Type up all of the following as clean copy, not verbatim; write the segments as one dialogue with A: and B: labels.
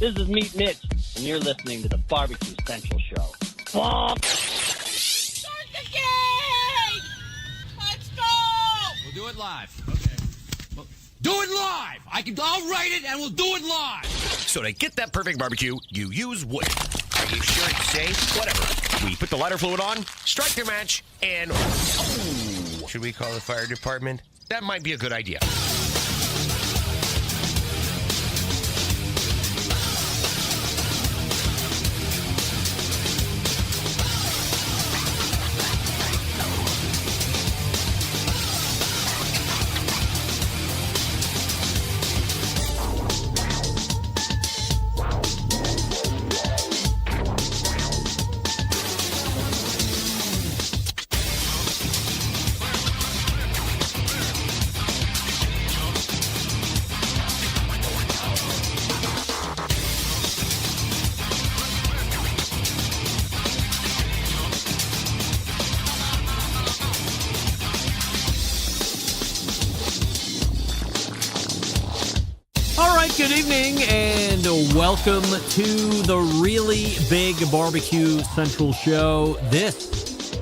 A: This is Meat Mitch, and you're listening to the BBQ Central Show.
B: Start the game! Let's go!
C: We'll do it live. Okay. Well, do it live! I'll write it and we'll do it live!
D: So to get that perfect barbecue, you use wood. Are you sure it's safe? Whatever. We put the lighter fluid on, strike your match, and... Oh! Should we call the fire department? That might be a good idea.
E: Good evening and welcome to the really big BBQ Central Show. This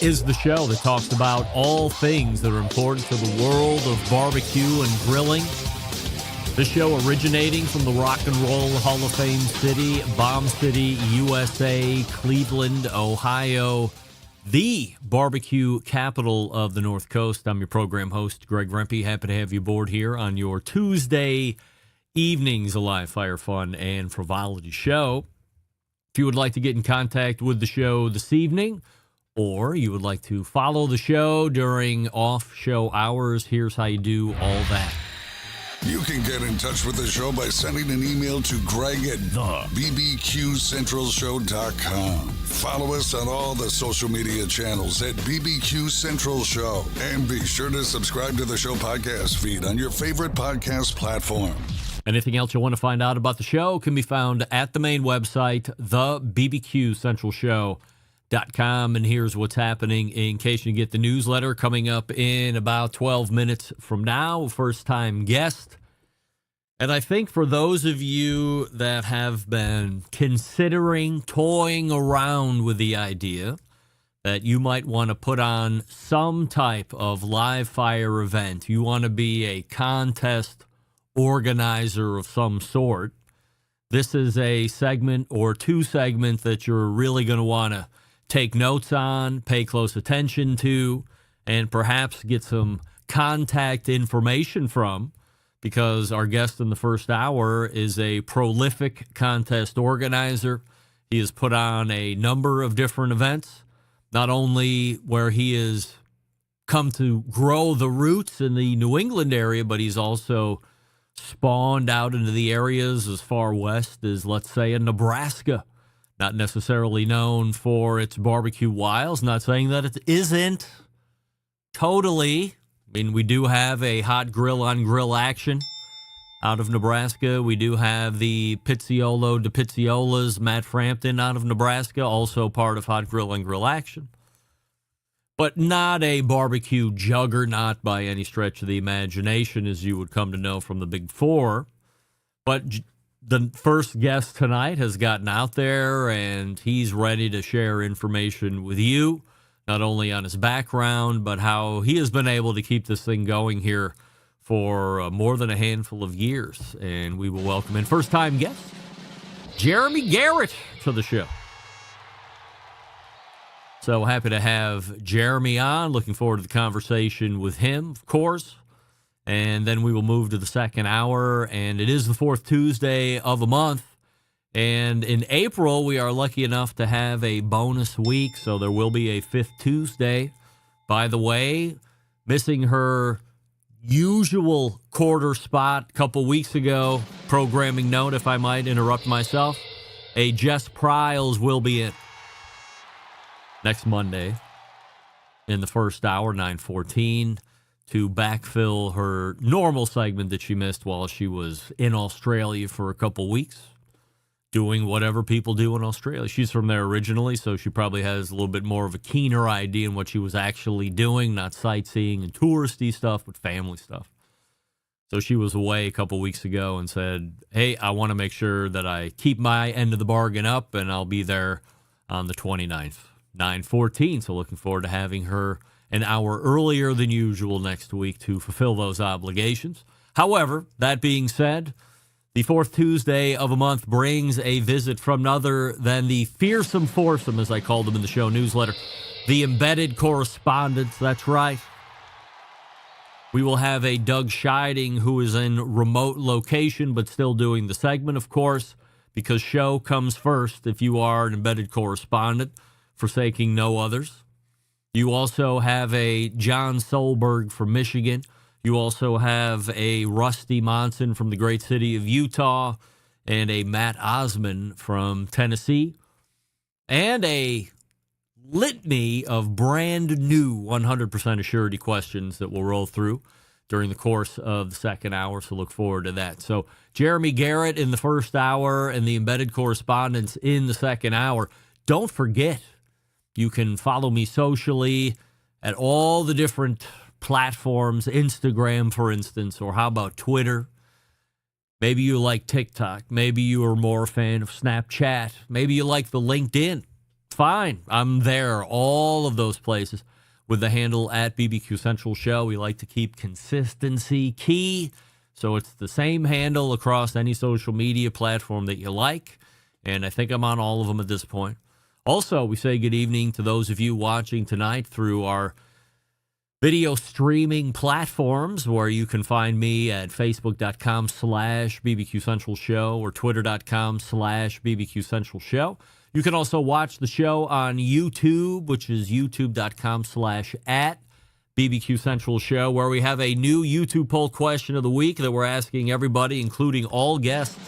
E: is the show that talks about all things that are important to the world of barbecue and grilling. The show originating from the Rock and Roll Hall of Fame city, Bomb City, USA, Cleveland, Ohio, the barbecue capital of the North Coast. I'm your program host, Greg Rempe. Happy to have you aboard here on your Tuesday evenings, a live fire, fun, and frivolity show. If you would like to get in contact with the show this evening, or you would like to follow the show during off-show hours, here's how you do all that.
F: You can get in touch with the show by sending an email to Greg at BBQCentralShow.com. Follow us on all the social media channels at BBQ Central Show. And be sure to subscribe to the show podcast feed on your favorite podcast platform.
E: Anything else you want to find out about the show can be found at the main website, thebbqcentralshow.com. And here's what's happening in case you get the newsletter coming up in about 12 minutes from now. First-time guest. And I think for those of you that have been considering toying around with the idea that you might want to put on some type of live fire event, you want to be a contest organizer of some sort, this is a segment or two segments that you're really going to want to take notes on, pay close attention to, and perhaps get some contact information from, because our guest in the first hour is a prolific contest organizer. He has put on a number of different events, not only where he has come to grow the roots in the New England area, but he's also spawned out into the areas as far west as, let's say, in Nebraska. Not necessarily known for its barbecue wiles. Not saying that it isn't totally. I mean, we do have a hot grill on grill action out of Nebraska. We do have the Pizziolo de Pizziolas, Matt Frampton out of Nebraska, also part of hot grill on grill action. But not a barbecue juggernaut by any stretch of the imagination, as you would come to know from the Big Four. But the first guest tonight has gotten out there, and he's ready to share information with you, not only on his background, but how he has been able to keep this thing going here for more than a handful of years. And we will welcome in first-time guest, Jeremy Garrett, to the show. So happy to have Jeremy on. Looking forward to the conversation with him, of course. And then we will move to the second hour. And it is the fourth Tuesday of the month. And in April, we are lucky enough to have a bonus week. So there will be a fifth Tuesday. By the way, missing her usual quarter spot a couple weeks ago. Programming note, if I might interrupt myself. A Jess Pryles will be in next Monday in the first hour, 9:14, to backfill her normal segment that she missed while she was in Australia for a couple weeks, doing whatever people do in Australia. She's from there originally, so she probably has a little bit more of a keener idea in what she was actually doing, not sightseeing and touristy stuff, but family stuff. So she was away a couple weeks ago and said, hey, I want to make sure that I keep my end of the bargain up, and I'll be there on the 29th, 9/14. So looking forward to having her an hour earlier than usual next week to fulfill those obligations. However, that being said, the fourth Tuesday of a month brings a visit from none other than the fearsome foursome, as I called them in the show newsletter, the embedded correspondents. That's right. We will have a Doug Scheiding who is in remote location but still doing the segment, of course, because show comes first if you are an embedded correspondent, forsaking no others. You also have a Jon Solberg from Michigan. You also have a Rusty Monson from the great city of Utah and a Matt Osman from Tennessee, and a litany of brand new 100% Assurity questions that we'll roll through during the course of the second hour, so look forward to that. So Jeremy Garrett in the first hour and the embedded correspondence in the second hour. Don't forget, you can follow me socially at all the different platforms, Instagram, for instance, or how about Twitter? Maybe you like TikTok. Maybe you are more a fan of Snapchat. Maybe you like the LinkedIn. Fine. I'm there, all of those places, with the handle at BBQ Central Show. We like to keep consistency key, so it's the same handle across any social media platform that you like, and I think I'm on all of them at this point. Also, we say good evening to those of you watching tonight through our video streaming platforms, where you can find me at facebook.com/BBQ Central Show or twitter.com/BBQ Central Show. You can also watch the show on YouTube, which is youtube.com/@BBQ Central Show, where we have a new YouTube poll question of the week that we're asking everybody, including all guests.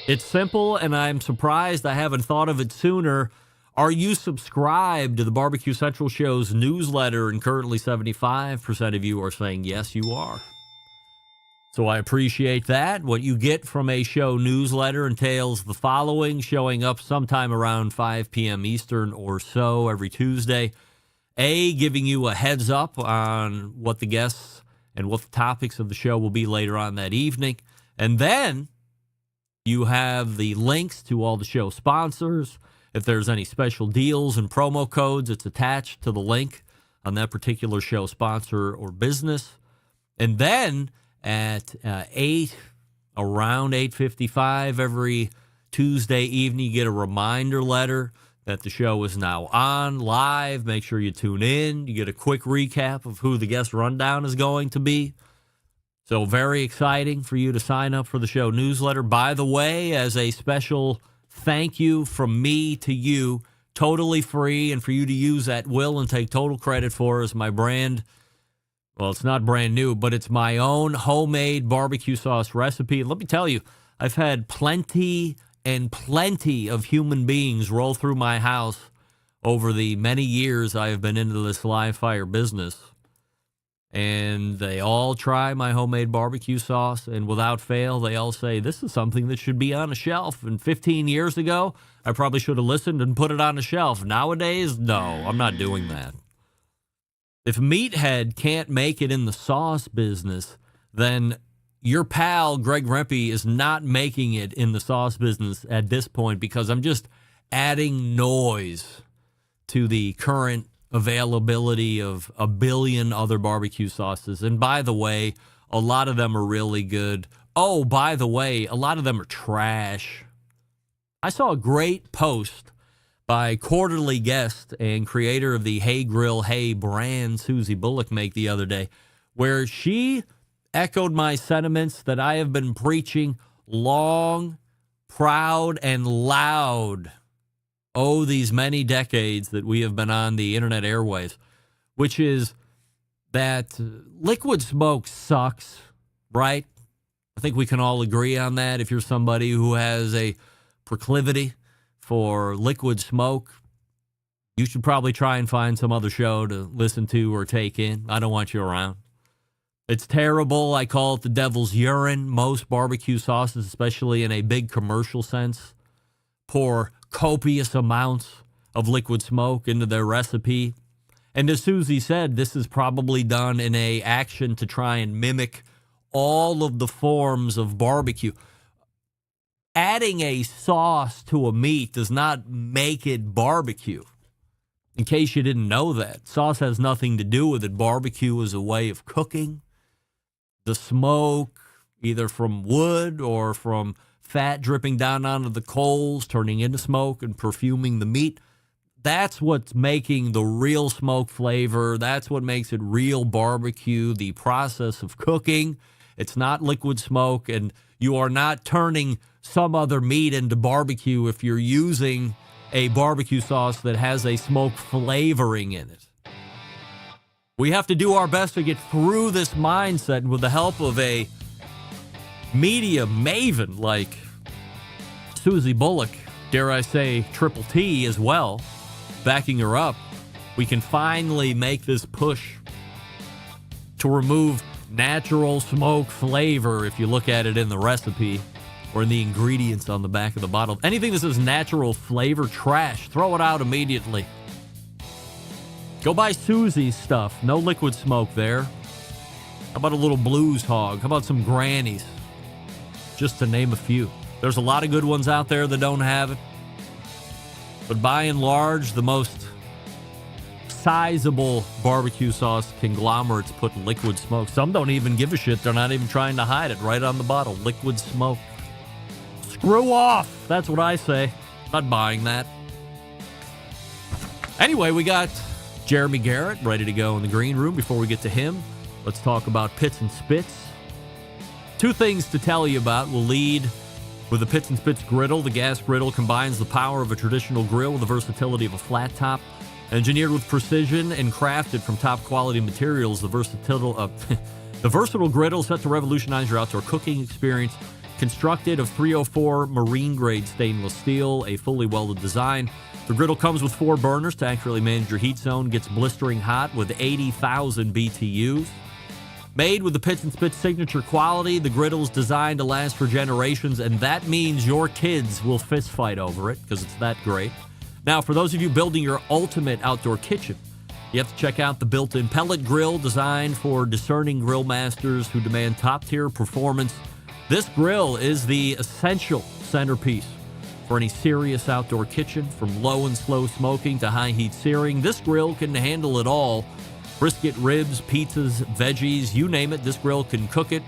E: It's simple, and I'm surprised I haven't thought of it sooner. Are you subscribed to the BBQ Central Show's newsletter? And currently 75% of you are saying, yes, you are. So I appreciate that. What you get from a show newsletter entails the following: showing up sometime around 5 p.m. Eastern or so every Tuesday. A, giving you a heads up on what the guests and what the topics of the show will be later on that evening. And then you have the links to all the show sponsors. If there's any special deals and promo codes, it's attached to the link on that particular show sponsor or business. And then at around 8:55 every Tuesday evening, you get a reminder letter that the show is now on live. Make sure you tune in. You get a quick recap of who the guest rundown is going to be. So very exciting for you to sign up for the show newsletter. By the way, as a special thank you from me to you, totally free, and for you to use at will and take total credit for, is my brand. Well, it's not brand new, but it's my own homemade barbecue sauce recipe. And let me tell you, I've had plenty and plenty of human beings roll through my house over the many years I have been into this live fire business. And they all try my homemade barbecue sauce, and without fail, they all say, this is something that should be on a shelf. And 15 years ago, I probably should have listened and put it on a shelf. Nowadays, no, I'm not doing that. If Meathead can't make it in the sauce business, then your pal, Greg Rempe, is not making it in the sauce business at this point, because I'm just adding noise to the current availability of a billion other barbecue sauces. And by the way, a lot of them are really good. Oh, by the way, a lot of them are trash. I saw a great post by quarterly guest and creator of the Hey Grill Hey brand, Susie Bullock, make the other day, where she echoed my sentiments that I have been preaching long, proud, and loud, oh, these many decades that we have been on the internet airwaves, which is that liquid smoke sucks, right? I think we can all agree on that. If you're somebody who has a proclivity for liquid smoke, you should probably try and find some other show to listen to or take in. I don't want you around. It's terrible. I call it the devil's urine. Most barbecue sauces, especially in a big commercial sense, pour copious amounts of liquid smoke into their recipe. And as Susie said, this is probably done in a action to try and mimic all of the forms of barbecue. Adding a sauce to a meat does not make it barbecue. In case you didn't know that, sauce has nothing to do with it. Barbecue is a way of cooking. The smoke, either from wood or from fat dripping down onto the coals, turning into smoke and perfuming the meat. That's what's making the real smoke flavor. That's what makes it real barbecue, the process of cooking. It's not liquid smoke, and you are not turning some other meat into barbecue if you're using a barbecue sauce that has a smoke flavoring in it. We have to do our best to get through this mindset, and with the help of a media maven like Susie Bullock, dare I say Triple T as well, backing her up, we can finally make this push to remove natural smoke flavor. If you look at it in the recipe or in the ingredients on the back of the bottle, anything that says natural flavor, trash, throw it out immediately. Go buy Susie's stuff. No liquid smoke there. How about a little Blues Hog? How about some Grannies? Just to name a few. There's a lot of good ones out there that don't have it. But by and large, the most sizable barbecue sauce conglomerates put liquid smoke. Some don't even give a shit. They're not even trying to hide it. Right on the bottle. Liquid smoke. Screw off. That's what I say. Not buying that. Anyway, we got Jeremy Garrett ready to go in the green room. Before we get to him, let's talk about Pits and Spits. Two things to tell you about. We'll lead with the Pits and Spits griddle. The gas griddle combines the power of a traditional grill with the versatility of a flat top. Engineered with precision and crafted from top quality materials, the versatile griddle set to revolutionize your outdoor cooking experience. Constructed of 304 marine grade stainless steel, a fully welded design. The griddle comes with 4 burners to accurately manage your heat zone. Gets blistering hot with 80,000 BTUs. Made with the Pits and Spits signature quality, the griddle is designed to last for generations, and that means your kids will fist fight over it because it's that great. Now, for those of you building your ultimate outdoor kitchen, you have to check out the built-in pellet grill designed for discerning grill masters who demand top-tier performance. This grill is the essential centerpiece for any serious outdoor kitchen, from low and slow smoking to high-heat searing. This grill can handle it all. Brisket, ribs, pizzas, veggies, you name it, this grill can cook it.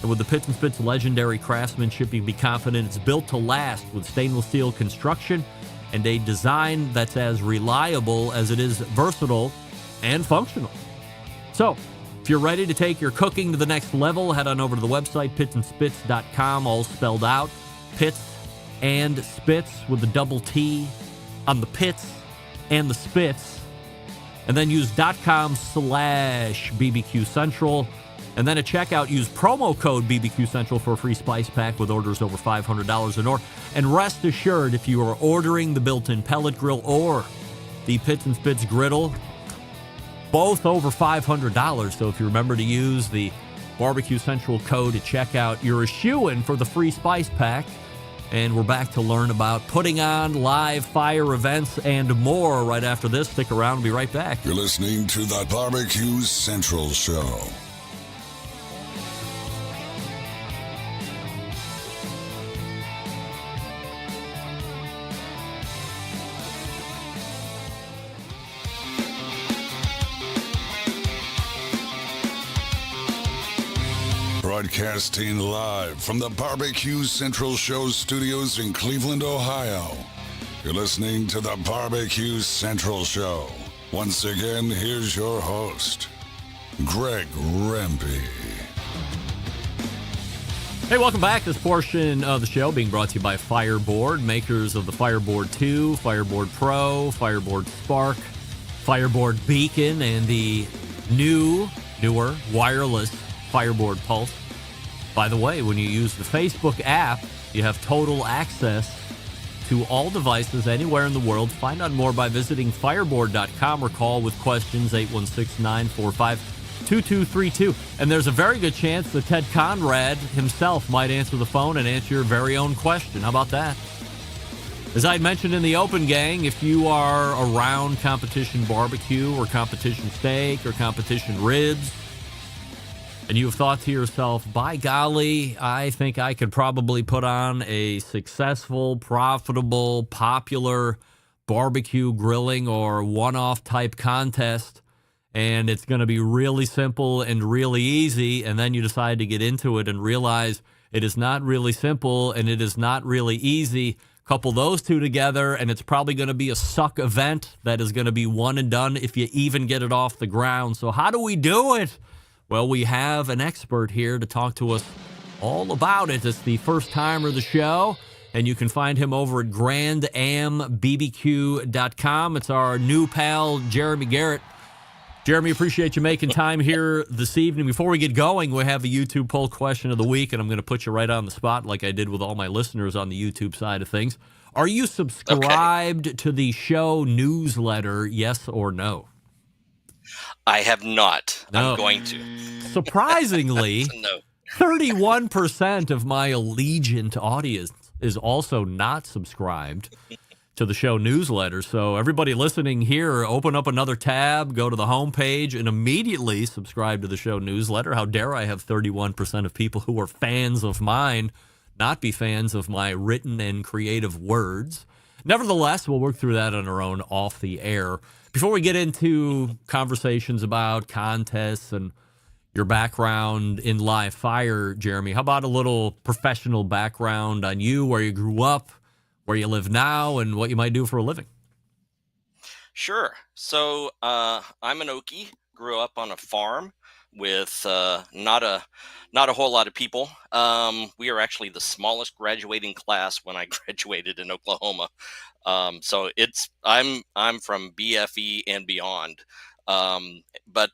E: And with the Pits and Spits legendary craftsmanship, you can be confident it's built to last with stainless steel construction and a design that's as reliable as it is versatile and functional. So, if you're ready to take your cooking to the next level, head on over to the website, pitsandspits.com, all spelled out. Pits and Spits with the double T on the pits and the spits. And then use .com/BBQ Central. And then at checkout, use promo code BBQ Central for a free spice pack with orders over $500 or more. And rest assured, if you are ordering the built-in pellet grill or the Pits and Spits griddle, both over $500. So if you remember to use the BBQ Central code at checkout, you're a shoo-in for the free spice pack. And we're back to learn about putting on live fire events and more right after this. Stick around. We'll be right back.
F: You're listening to the BBQ Central Show. Broadcasting live from the BBQ Central Show studios in Cleveland, Ohio. You're listening to the BBQ Central Show. Once again, here's your host, Greg Rempe.
E: Hey, welcome back. This portion of the show being brought to you by Fireboard, makers of the Fireboard 2, Fireboard Pro, Fireboard Spark, Fireboard Beacon, and the newer wireless Fireboard Pulse. By the way, when you use the Facebook app, you have total access to all devices anywhere in the world. Find out more by visiting fireboard.com or call with questions 816-945-2232. And there's a very good chance that Ted Conrad himself might answer the phone and answer your very own question. How about that? As I mentioned in the open, gang, if you are around competition barbecue or competition steak or competition ribs, and you've thought to yourself, by golly, I think I could probably put on a successful, profitable, popular barbecue grilling or one-off type contest, and it's going to be really simple and really easy, and then you decide to get into it and realize it is not really simple and it is not really easy. Couple those two together, and it's probably going to be a suck event that is going to be one and done if you even get it off the ground. So how do we do it? Well, we have an expert here to talk to us all about it. It's the first timer of the show, and you can find him over at grandambbq.com. It's our new pal, Jeremy Garrett. Jeremy, appreciate you making time here this evening. Before we get going, we have a YouTube poll question of the week, and I'm going to put you right on the spot like I did with all my listeners on the YouTube side of things. Are you subscribed to the show newsletter, yes or no?
G: I have not.
E: No.
G: I'm going to.
E: Surprisingly,
G: No.
E: 31% of my Allegiant audience is also not subscribed to the show newsletter. So everybody listening here, open up another tab, go to the homepage, and immediately subscribe to the show newsletter. How dare I have 31% of people who are fans of mine not be fans of my written and creative words? Nevertheless, we'll work through that on our own off the air. Before we get into conversations about contests and your background in live fire, Jeremy, how about a little professional background on you, where you grew up, where you live now, and what you might do for a living?
G: Sure. So I'm an Okie. Grew up on a farm with not a whole lot of people. We are actually the smallest graduating class when I graduated in Oklahoma. So I'm from BFE and beyond. But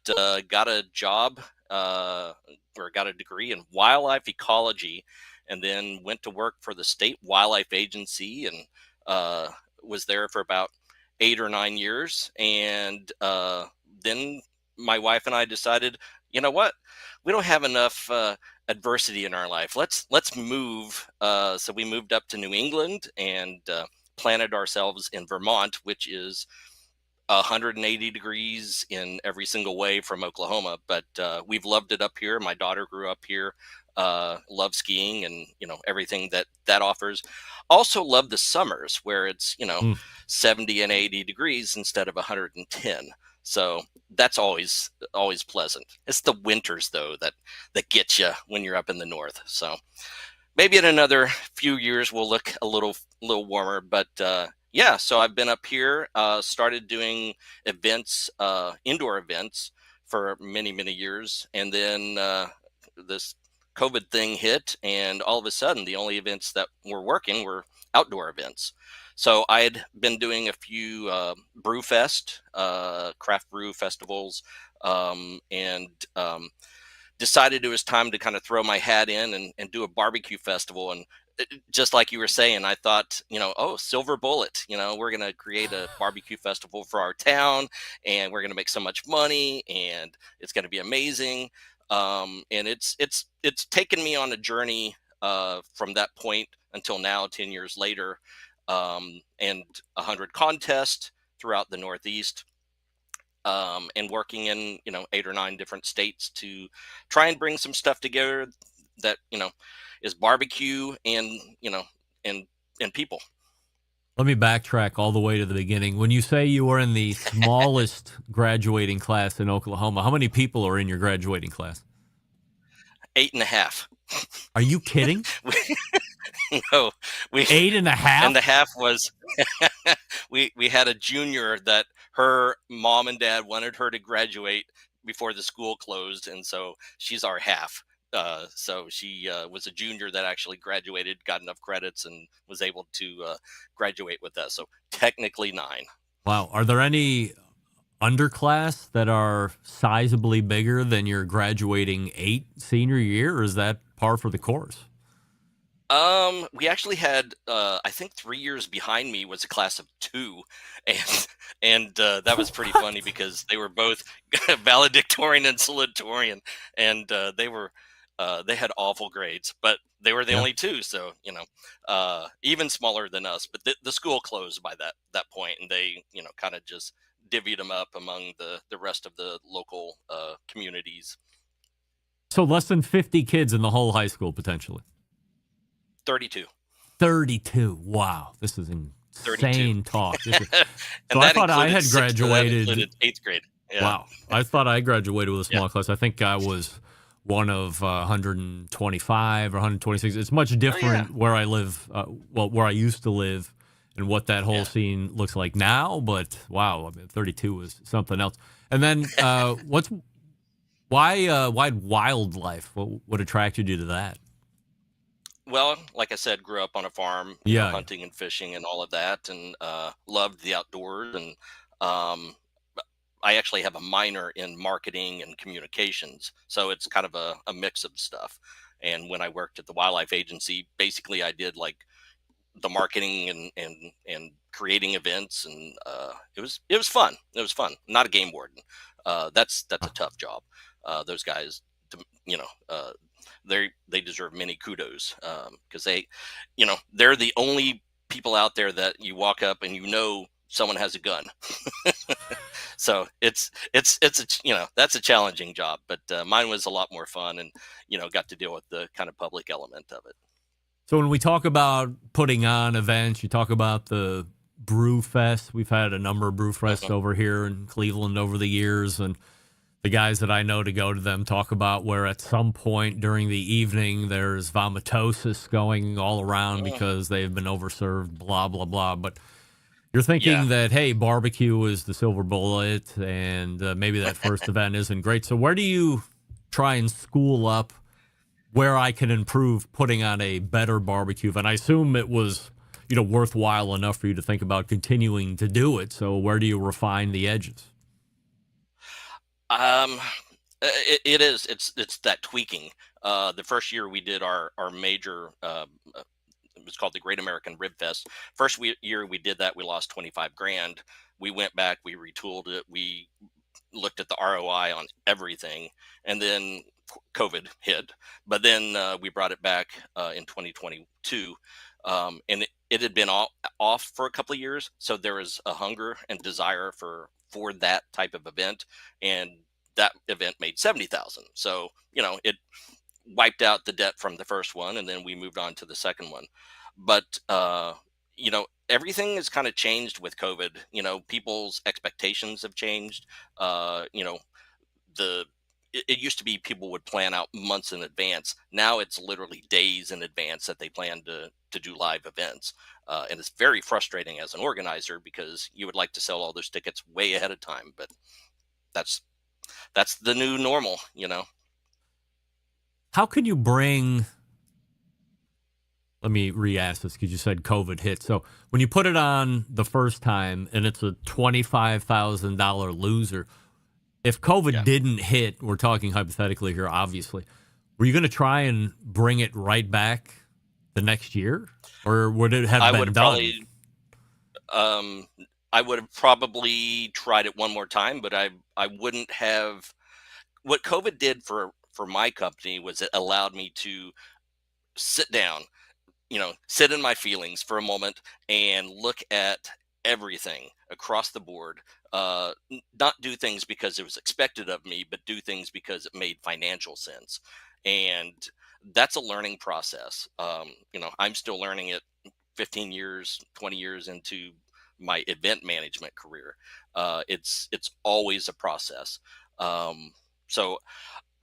G: got a job or got a degree in wildlife ecology, and then went to work for the state wildlife agency, and was there for about 8 or 9 years. And then my wife and I decided, you know what, we don't have enough adversity in our life. Let's move. So we moved up to New England and planted ourselves in Vermont, which is 180 degrees in every single way from Oklahoma. But we've loved it up here. My daughter grew up here. Love skiing and everything that offers. Also love the summers where it's 70 and 80 degrees instead of 110. So that's always pleasant. It's the winters though that get you when you're up in the north. So maybe in another few years we'll look a little warmer. But yeah, so I've been up here, started doing events, indoor events for many years, and then this COVID thing hit, and all of a sudden the only events that were working were outdoor events. So I had been doing a few Brewfest, craft brew festivals, and decided it was time to kind of throw my hat in and do a barbecue festival. And just like you were saying, I thought, silver bullet, we're going to create a barbecue festival for our town, and we're going to make so much money, and it's going to be amazing. And it's taken me on a journey from that point until now, 10 years later, and 100 contests throughout the Northeast, and working in 8 or 9 different states to try and bring some stuff together that is barbecue and people.
E: Let me backtrack all the way to the beginning. When you say you were in the smallest graduating class in Oklahoma, how many people are in your graduating class?
G: 8.5.
E: Are you kidding?
G: No,
E: 8.5?
G: And the half was we had a junior that her mom and dad wanted her to graduate before the school closed, and so she's our half. So she was a junior that actually graduated, got enough credits, and was able to graduate with us. So technically 9.
E: Wow. Are there any underclass that are sizably bigger than your graduating 8 senior year, or is that par for the course?
G: We actually had, I think 3 years behind me was a class of 2, and that was pretty funny because they were both valedictorian and salutatorian, and they were They had awful grades, but they were the
E: Yeah.
G: only two. So, even smaller than us, but the school closed by that point, and they, kind of just divvied them up among the rest of the local communities.
E: So less than 50 kids in the whole high school, potentially.
G: 32.
E: 32. Wow. This is insane
G: 32.
E: talk.
G: And
E: So I
G: that
E: thought I
G: included
E: had
G: sixth- that
E: graduated.
G: included eighth grade. Yeah.
E: Wow. I thought I graduated with a small
G: Yeah.
E: class. I think I was one of 125 or 126. It's much different where I live, where I used to live and what that whole scene looks like now. But wow, I mean, 32 was something else. And then why wildlife? What attracted you to that?
G: Well, like I said, grew up on a farm,
E: Yeah.
G: hunting and fishing and all of that, and loved the outdoors. And I actually have a minor in marketing and communications, so it's kind of a mix of stuff. And when I worked at the wildlife agency, basically I did like the marketing and creating events, and it was fun. It was fun. Not a game warden. That's a tough job. Those guys, they deserve many kudos because they're the only people out there that you walk up and someone has a gun. So it's that's a challenging job, but mine was a lot more fun, and got to deal with the kind of public element of it.
E: So when we talk about putting on events, you talk about the Brew Fest. We've had a number of Brew Fests over here in Cleveland over the years, and the guys that I know to go to them talk about where at some point during the evening there's vomitosis going all around because they've been overserved, blah, blah, blah. But you're thinking that, hey, barbecue is the silver bullet, and maybe that first event isn't great. So where do you try and school up where I can improve putting on a better barbecue event? I assume it was, worthwhile enough for you to think about continuing to do it. So where do you refine the edges?
G: It is. It's that tweaking. The first year we did our major, it was called the Great American Rib Fest. First year we did that, we lost 25 grand. We went back, we retooled it, we looked at the ROI on everything, and then COVID hit. But then we brought it back in 2022, and it had been off for a couple of years. So there was a hunger and desire for that type of event, and that event made 70,000. So it wiped out the debt from the first one, and then we moved on to the second one. But everything has kind of changed with COVID. People's expectations have changed. It used to be people would plan out months in advance. Now it's literally days in advance that they plan to do live events. And it's very frustrating as an organizer because you would like to sell all those tickets way ahead of time, but that's the new normal,
E: How can you bring, let me re-ask this because you said COVID hit. So when you put it on the first time and it's a $25,000 loser, if COVID didn't hit, we're talking hypothetically here, obviously, were you going to try and bring it right back the next year? Or would it have been done?
G: I would have probably tried it one more time, but I wouldn't have. What COVID did for my company was it allowed me to sit down, sit in my feelings for a moment and look at everything across the board. Not do things because it was expected of me, but do things because it made financial sense. And that's a learning process. I'm still learning it 15 years, 20 years into my event management career. It's always a process. So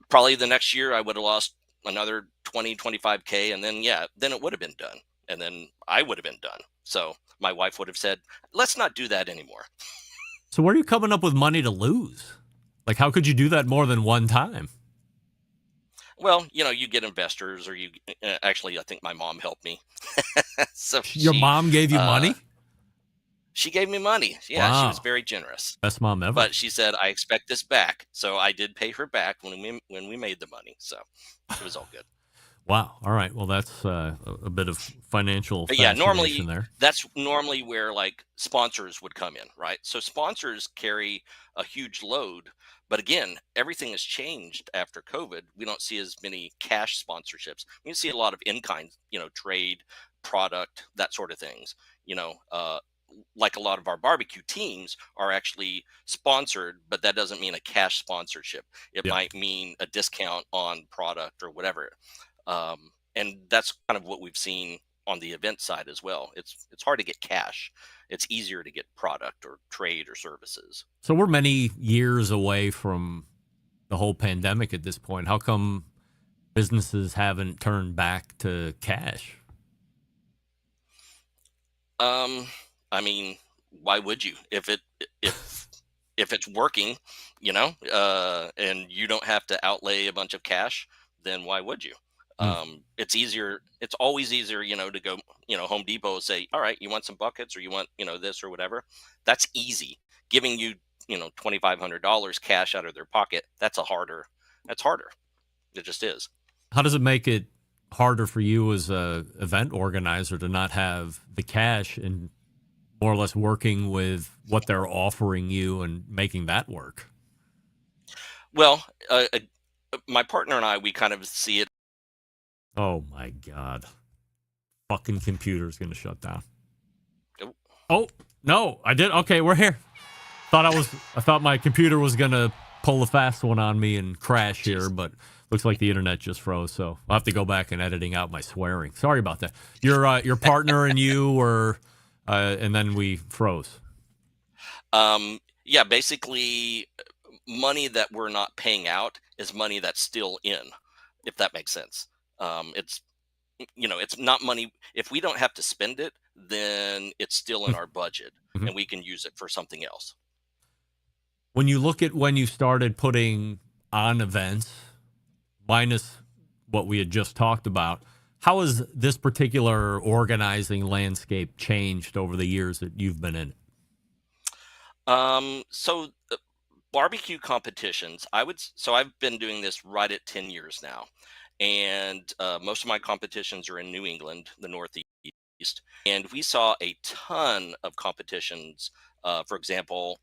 G: probably the next year I would have lost another 20, 25K. And then it would have been done. And then I would have been done. So my wife would have said, let's not do that anymore.
E: So where are you coming up with money to lose? Like, how could you do that more than one time?
G: Well, you get investors, or actually, I think my mom helped me. So
E: Your mom gave you money?
G: She gave me money. Yeah,
E: Wow.
G: She was very generous.
E: Best mom ever.
G: But she said, I expect this back. So I did pay her back when we made the money. So it was all good.
E: Wow. All right. Well, that's a bit of financial
G: But yeah, normally
E: there.
G: that's normally where like sponsors would come in, right? So sponsors carry a huge load, But again, everything has changed after COVID. We don't see as many cash sponsorships. We see a lot of in-kind, trade, product, that sort of things. Like a lot of our barbecue teams are actually sponsored, but that doesn't mean a cash sponsorship. It
E: Yeah.
G: might mean a discount on product or whatever. And that's kind of what we've seen on the event side as well. It's hard to get cash. It's easier to get product or trade or services.
E: So we're many years away from the whole pandemic at this point. How come businesses haven't turned back to cash?
G: I mean, why would you? If it's working, and you don't have to outlay a bunch of cash, then why would you? It's easier. It's always easier, to go, Home Depot and say, all right, you want some buckets, or you want, this or whatever. That's easy. Giving you, $2,500 cash out of their pocket. That's harder. It just is.
E: How does it make it harder for you as a event organizer to not have the cash and more or less working with what they're offering you and making that work?
G: Well, my partner and I, we kind of see it.
E: Oh my God. Fucking computer's going to shut down.
G: Oh.
E: No, I did. Okay, we're here. I thought my computer was going to pull a fast one on me and crash here, but looks like the internet just froze. So I'll have to go back and editing out my swearing. Sorry about that. Your partner and you were, and then we froze.
G: Yeah, basically money that we're not paying out is money that's still in, if that makes sense. It's not money. If we don't have to spend it, then it's still in our budget and we can use it for something else.
E: When you look at when you started putting on events, minus what we had just talked about, how has this particular organizing landscape changed over the years that you've been in it?
G: So barbecue competitions, I've been doing this right at 10 years now. And most of my competitions are in New England, the Northeast. And we saw a ton of competitions. For example,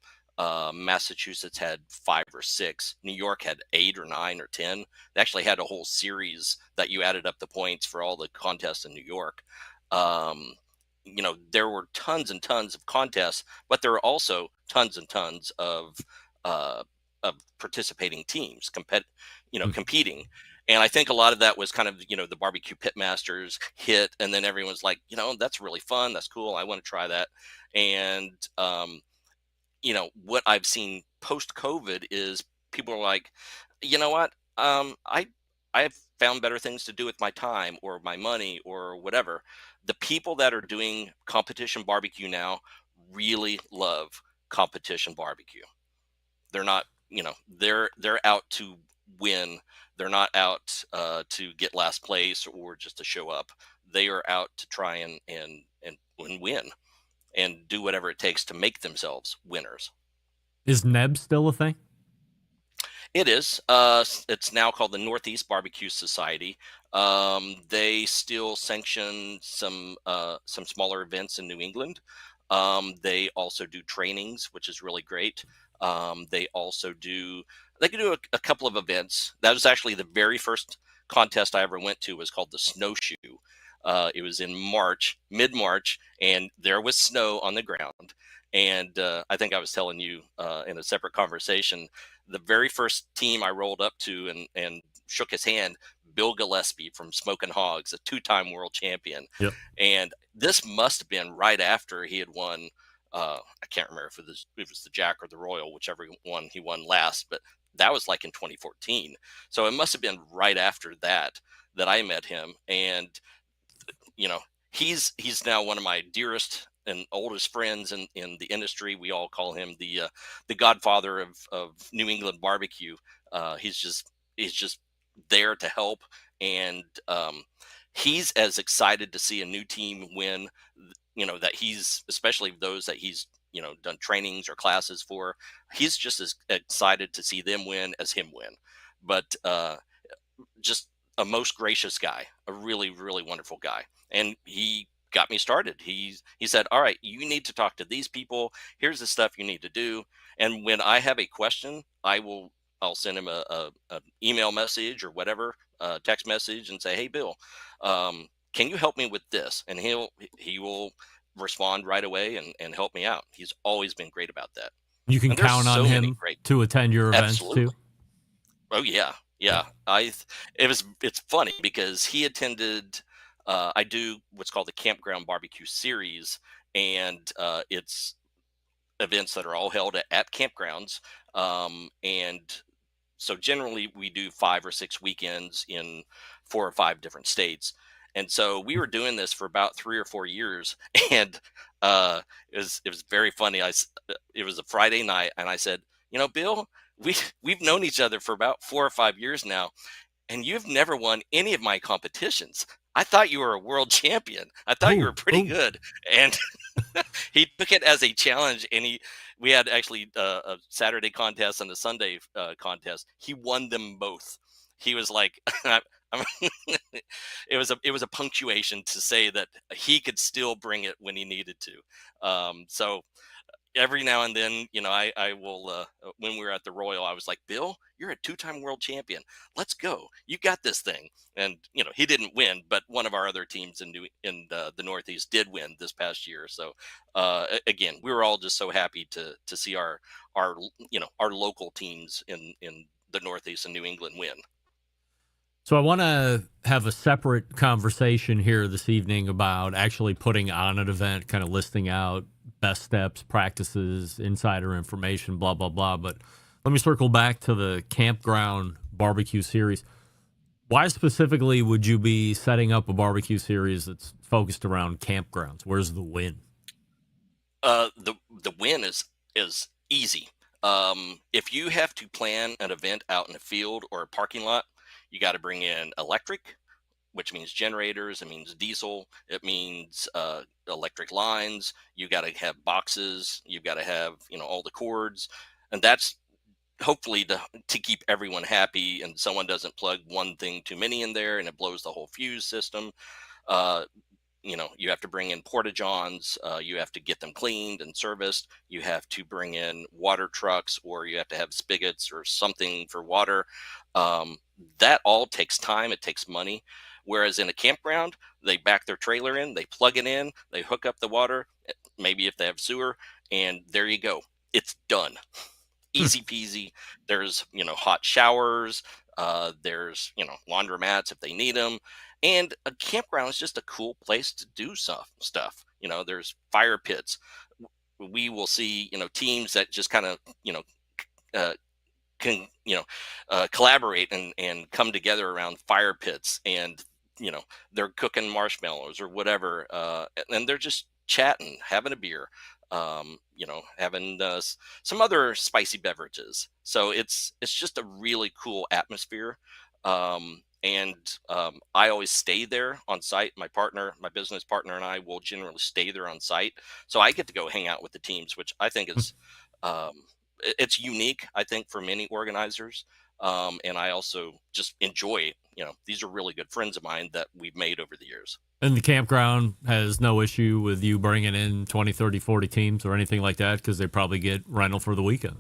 G: Massachusetts had 5 or 6. New York had 8 or 9 or 10. They actually had a whole series that you added up the points for all the contests in New York. There were tons and tons of contests, but there were also tons and tons of participating teams competing. And I think a lot of that was kind of, the barbecue pitmasters hit, and then everyone's like, that's really fun. That's cool. I want to try that. And, what I've seen post-COVID is people are like, you know what? I've found better things to do with my time or my money or whatever. The people that are doing competition barbecue now really love competition barbecue. They're not, they're out to win. They're not out to get last place or just to show up. They are out to try and win and do whatever it takes to make themselves winners.
E: Is NEB still a thing?
G: It is. It's now called the Northeast Barbecue Society. They still sanction some smaller events in New England. They also do trainings, which is really great. They can do a couple of events. That was actually the very first contest I ever went to, was called the Snowshoe. It was in mid-March, and there was snow on the ground. And I think I was telling you in a separate conversation, the very first team I rolled up to and shook his hand, Bill Gillespie from Smokin' Hogs, a 2-time world champion.
E: Yep.
G: And this must have been right after he had won. I can't remember if it was the Jack or the Royal, whichever one he won last, but that was like in 2014. So it must have been right after that I met him. And, he's now one of my dearest and oldest friends in the industry. We all call him the godfather of New England barbecue. He's just there to help. And he's as excited to see a new team win, that he's, especially those that he's, done trainings or classes for. He's just as excited to see them win as him win. But just a most gracious guy, a really, really wonderful guy. And he got me started. He said, all right, you need to talk to these people. Here's the stuff you need to do. And when I have a question, I will I'll send him a email message or whatever, text message, and say, "Hey, Bill, can you help me with this?" And he will respond right away and help me out. He's always been great about that.
E: You can
G: And there's
E: count on
G: so many
E: him
G: great.
E: to attend your events
G: Absolutely.
E: too.
G: Oh yeah, yeah. It's funny because he attended. I do what's called the Campground Barbecue Series, and it's events that are all held at campgrounds. And so generally we do 5 or 6 weekends in 4 or 5 different states. And so we were doing this for about 3 or 4 years, and it was very funny. It was a Friday night, and I said, Bill, we've known each other for about 4 or 5 years now, and you've never won any of my competitions. I thought you were a world champion. I thought you were pretty good. And he took it as a challenge, and we had actually a Saturday contest and a Sunday contest. He won them both. He was like, it was a punctuation to say that he could still bring it when he needed to. So every now and then, I will, when we were at the Royal, I was like, Bill, you're a 2-time world champion. Let's go. You got this thing. And, he didn't win, but one of our other teams in the Northeast did win this past year. So, again, we were all just so happy to see our local teams in the Northeast and New England win.
E: So I want to have a separate conversation here this evening about actually putting on an event, kind of listing out best steps, practices, insider information, blah, blah, blah. But let me circle back to the Campground Barbecue Series. Why specifically would you be setting up a barbecue series that's focused around campgrounds? Where's the win?
G: The win is easy. If you have to plan an event out in a field or a parking lot, you got to bring in electric, which means generators. It means diesel. It means electric lines. You got to have boxes. You've got to have all the cords, and that's hopefully to keep everyone happy, and someone doesn't plug one thing too many in there and it blows the whole fuse system. You have to bring in porta-johns. You have to get them cleaned and serviced. You have to bring in water trucks, or you have to have spigots or something for water. That all takes time. It takes money. Whereas in a campground, they back their trailer in, they plug it in, they hook up the water, maybe if they have sewer, and there you go. It's done. Easy peasy. There's, hot showers. There's, laundromats if they need them. And a campground is just a cool place to do stuff. There's fire pits. We will see, teams that just kind of, can collaborate and come together around fire pits, and they're cooking marshmallows or whatever, and they're just chatting, having a beer, having some other spicy beverages. So it's just a really cool atmosphere. And I always stay there on site. My business partner, and I will generally stay there on site, so I get to go hang out with the teams, which I think is it's unique, I think, for many organizers. And I also just enjoy, these are really good friends of mine that we've made over the years.
E: And the campground has no issue with you bringing in 20, 30, 40 teams or anything like that, because they probably get rental for the weekend.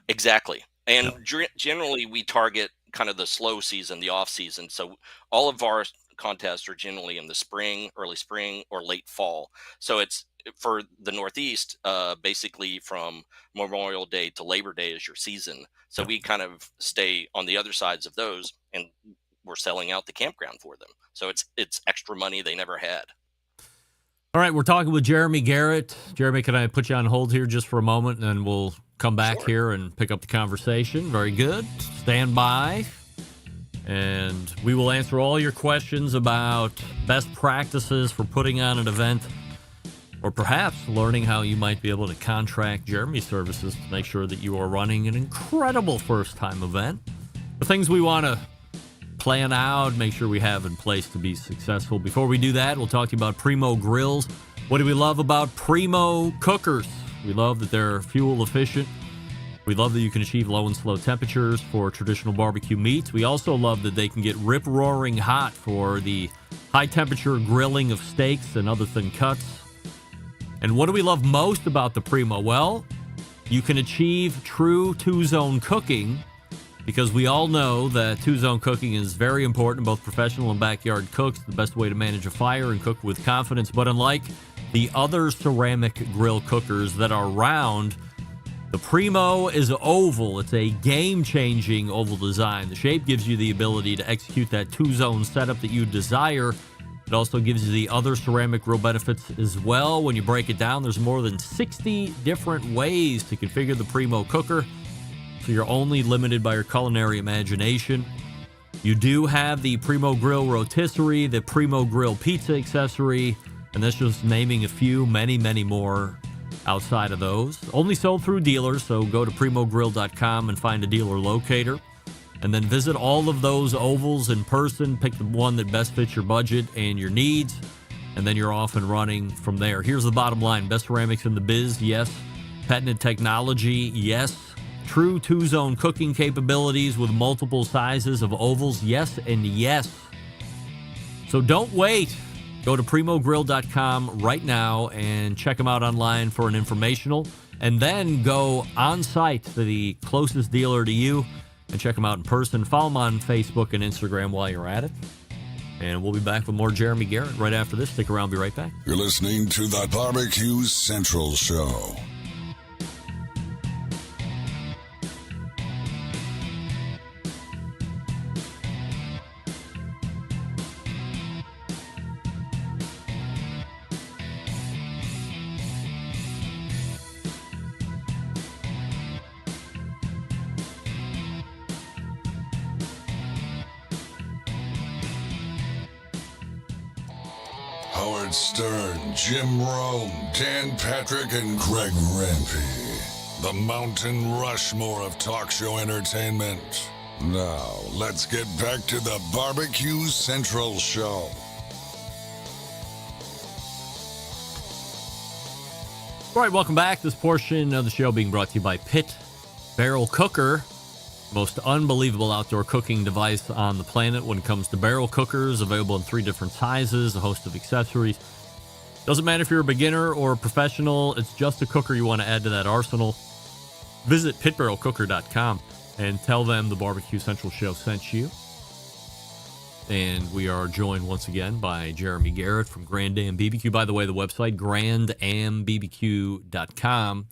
G: Exactly. And generally we target kind of the slow season, the off season. So all of our contests are generally in the spring, early spring, or late fall. So it's for the Northeast, basically from Memorial Day to Labor Day is your season. So we kind of stay on the other sides of those, and we're selling out the campground for them. So it's extra money they never had.
E: All right, we're talking with Jeremy Garrett. Jeremy, can I put you on hold here just for a moment, and then we'll come back here and pick up the conversation? Very good. Stand by. And we will answer all your questions about best practices for putting on an event, or perhaps learning how you might be able to contract Jeremy's services to make sure that you are running an incredible first-time event. The things we want to plan out, make sure we have in place to be successful. Before we do that, we'll talk to you about Primo Grills. What do we love about Primo cookers? We love that they're fuel efficient. We love that you can achieve low and slow temperatures for traditional barbecue meats. We also love that they can get rip-roaring hot for the high-temperature grilling of steaks and other thin cuts. And what do we love most about the Primo? Well, you can achieve true two-zone cooking, because we all know that two-zone cooking is very important to both professional and backyard cooks, the best way to manage a fire and cook with confidence. But unlike the other ceramic grill cookers that are round, the Primo is oval. It's a game-changing oval design. The shape gives you the ability to execute that two-zone setup that you desire. It also gives you the other ceramic grill benefits as well. When you break it down, there's more than 60 different ways to configure the Primo cooker, so you're only limited by your culinary imagination. You do have the Primo Grill rotisserie, the Primo Grill pizza accessory, and that's just naming a few, many, many more outside of those. Only sold through dealers, so go to primogrill.com and find a dealer locator. And then visit all of those ovals in person. Pick the one that best fits your budget and your needs, and then you're off and running from there. Here's the bottom line. Best ceramics in the biz, yes. Patented technology, yes. True two-zone cooking capabilities with multiple sizes of ovals, yes and yes. So don't wait. Go to primogrill.com right now and check them out online for an informational. And then go on-site to the closest dealer to you and check them out in person. Follow them on Facebook and Instagram while you're at it. And we'll be back with more Jeremy Garrett right after this. Stick around, be right back.
F: You're listening to the BBQ Central Show. Howard Stern, Jim Rome, Dan Patrick, and Greg Rempe. The Mountain Rushmore of talk show entertainment. Now, let's get back to the BBQ Central Show.
E: All right, welcome back. This portion of the show being brought to you by Pit Barrel Cooker. Most unbelievable outdoor cooking device on the planet when it comes to barrel cookers, available in 3 different sizes, a host of accessories. Doesn't matter if you're a beginner or a professional, it's just a cooker you want to add to that arsenal. Visit pitbarrelcooker.com and tell them the BBQ Central Show sent you. And we are joined once again by Jeremy Garrett from Grand Am BBQ. By the way, the website, grandambbq.com.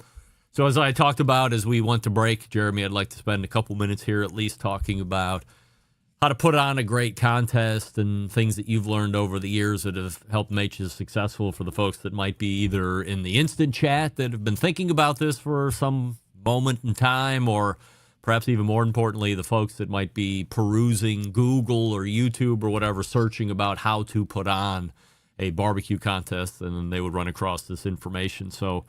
E: So as I talked about as we went to break, Jeremy, I'd like to spend a couple minutes here at least talking about how to put on a great contest and things that you've learned over the years that have helped make you successful for the folks that might be either in the instant chat that have been thinking about this for some moment in time, or perhaps even more importantly, the folks that might be perusing Google or YouTube or whatever, searching about how to put on a barbecue contest, and then they would run across this information. So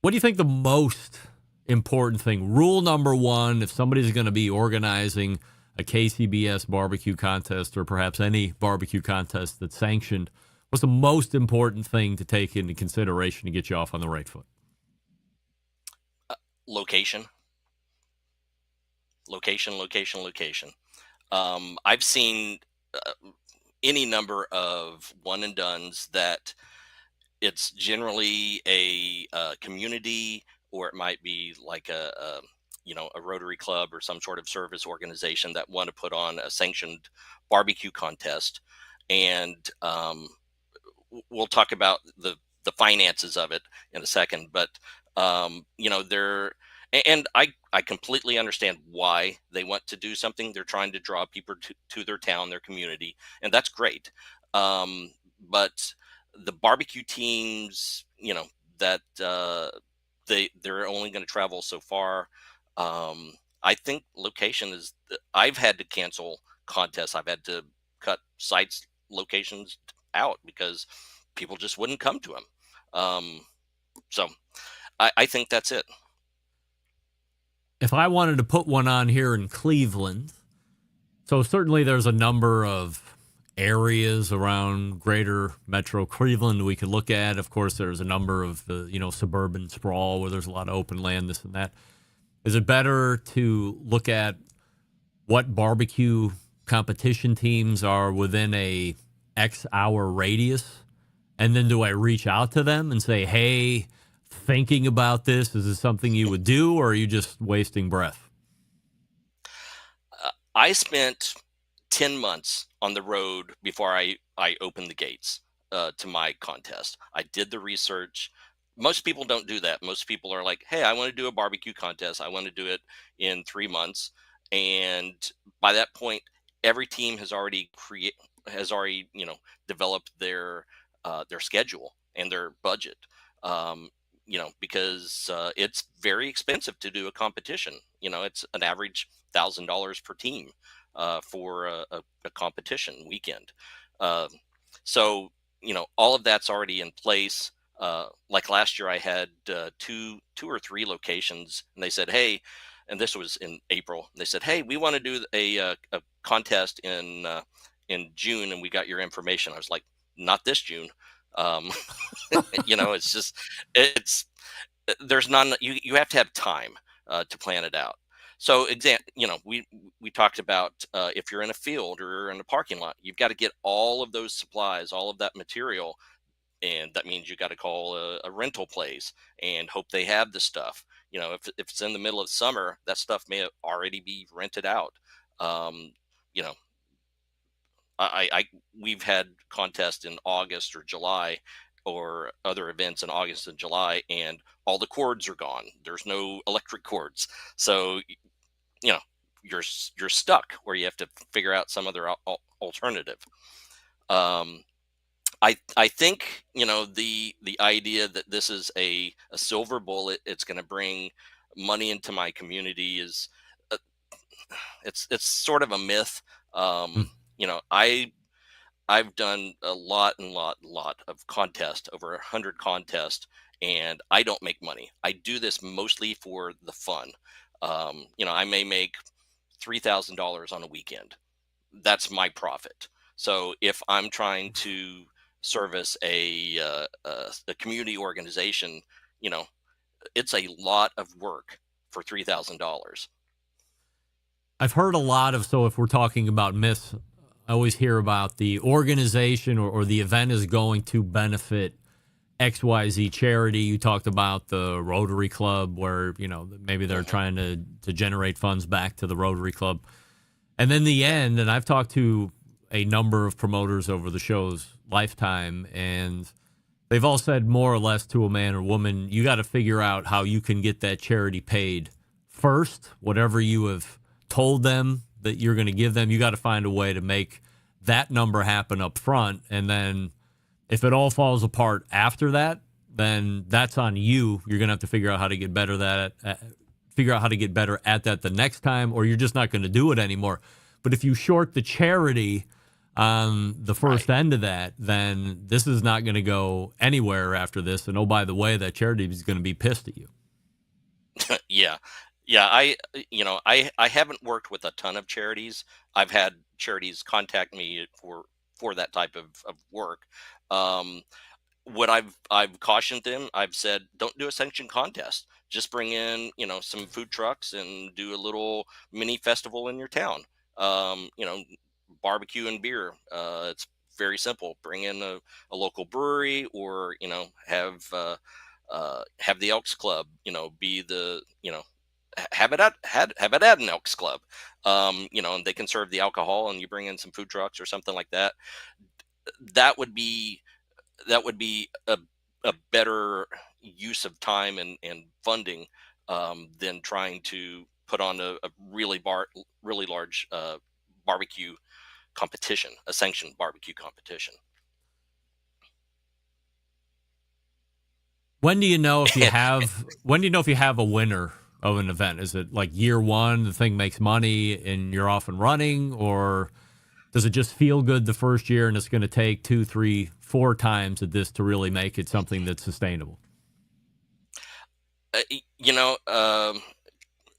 E: what do you think the most important thing, rule number one, if somebody's going to be organizing a KCBS barbecue contest or perhaps any barbecue contest that's sanctioned, what's the most important thing to take into consideration to get you off on the right foot?
G: Location. I've seen any number of one and dones that it's generally a community, or it might be like a Rotary Club or some sort of service organization that want to put on a sanctioned barbecue contest. And we'll talk about the finances of it in a second, but they're, and I completely understand why they want to do something. They're trying to draw people to their town, their community, and that's great. But the barbecue teams, that they're only going to travel so far. I think location is. I've had to cancel contests. I've had to cut sites, locations out because people just wouldn't come to them. So I think that's it.
E: If I wanted to put one on here in Cleveland, so certainly there's a number of areas around greater metro Cleveland we could look at. Of course, there's a number of suburban sprawl where there's a lot of open land, this and that. Is it better to look at what barbecue competition teams are within a X hour radius? And then do I reach out to them and say, hey, thinking about this? Is this something you would do, or are you just wasting breath?
G: I spent 10 months on the road before I opened the gates to my contest. I did the research. Most people don't do that. Most people are like, hey, I want to do a barbecue contest. I want to do it in 3 months. And by that point, every team has already developed their schedule and their budget. Because it's very expensive to do a competition. It's an average $1,000 per team for a competition weekend. So all of that's already in place. Like last year, I had two or three locations, and they said, "Hey," and this was in April. They said, "Hey, we want to do a contest in June, and we got your information." I was like, "Not this June." Um, it's just there's none. You have to have time to plan it out. So we talked about if you're in a field or in a parking lot, you've got to get all of those supplies, all of that material, and that means you got to call a rental place and hope they have the stuff. If it's in the middle of summer, that stuff may already be rented out. Um, you know, we've had contests in August or July or other events in August and July, and all the cords are gone. There's no electric cords, so you know you're stuck where you have to figure out some other alternative. Um, I think the idea that this is a silver bullet, it's going to bring money into my community is uh, it's sort of a myth. I've done a lot of contests, over 100 contests, and I don't make money. I do this mostly for the fun. I may make $3,000 on a weekend. That's my profit. So if I'm trying to service a community organization, it's a lot of work for $3,000.
E: I've heard a lot of, so if we're talking about myths, I always hear about the organization or the event is going to benefit XYZ charity. You talked about the Rotary Club where, maybe they're trying to generate funds back to the Rotary Club. And then the end, and I've talked to a number of promoters over the show's lifetime, and they've all said more or less to a man or woman, you got to figure out how you can get that charity paid first, whatever you have told them that you're going to give them, you got to find a way to make that number happen up front. And then if it all falls apart after that, then that's on you. You're going to have to figure out how to get better at that the next time, or you're just not going to do it anymore. But if you short the charity on the first end of that, then this is not going to go anywhere after this. And oh, by the way, that charity is going to be pissed at you.
G: Yeah. I haven't worked with a ton of charities. I've had charities contact me for that type of work. What I've cautioned them, I've said, don't do a sanctioned contest. Just bring in, some food trucks and do a little mini festival in your town. Barbecue and beer. It's very simple. Bring in a local brewery, or have the Elks Club. Be the have it at an Elks Club. And they can serve the alcohol, and you bring in some food trucks or something like that. That would be a better use of time and funding than trying to put on a really large barbecue competition, a sanctioned barbecue competition.
E: When do you know if you have a winner of an event? Is it like year one, the thing makes money and you're off and running, or does it just feel good the first year and it's going to take 2, 3, 4 times at this to really make it something that's sustainable?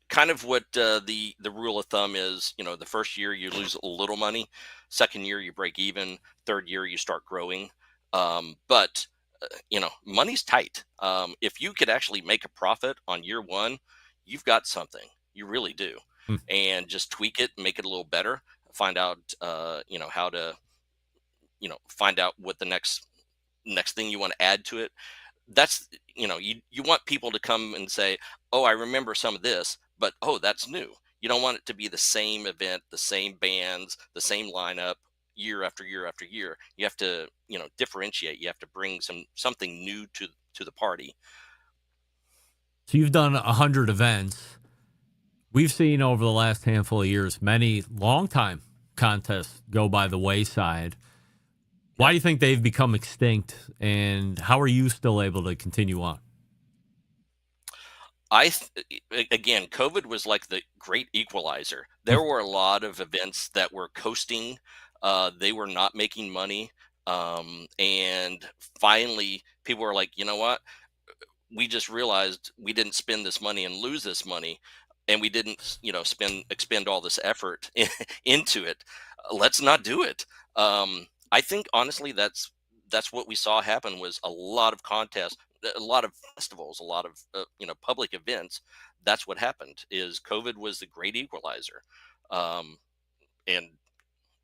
G: Kind of what the rule of thumb is. The first year you lose a little money, second year you break even, third year you start growing. But money's tight. If you could actually make a profit on year one, you've got something. You really do. And just tweak it, make it a little better. Find out, how to, find out what the next thing you want to add to it. that's, you want people to come and say, oh, I remember some of this, but oh, that's new. You don't want it to be the same event, the same bands, the same lineup year after year after year. You have to, differentiate. You have to bring something new to the party.
E: So you've done 100 events. We've seen over the last handful of years many long-time contests go by the wayside. Why do you think they've become extinct, and how are you still able to continue on?
G: Again, COVID was like the great equalizer. There were a lot of events that were coasting. They were not making money. And finally, people were like, you know what? We just realized we didn't spend this money and lose this money, and we didn't, expend all this effort into it. Let's not do it. I think honestly, that's what we saw happen was a lot of contests, a lot of festivals, a lot of public events. That's what happened. Is COVID was the great equalizer, and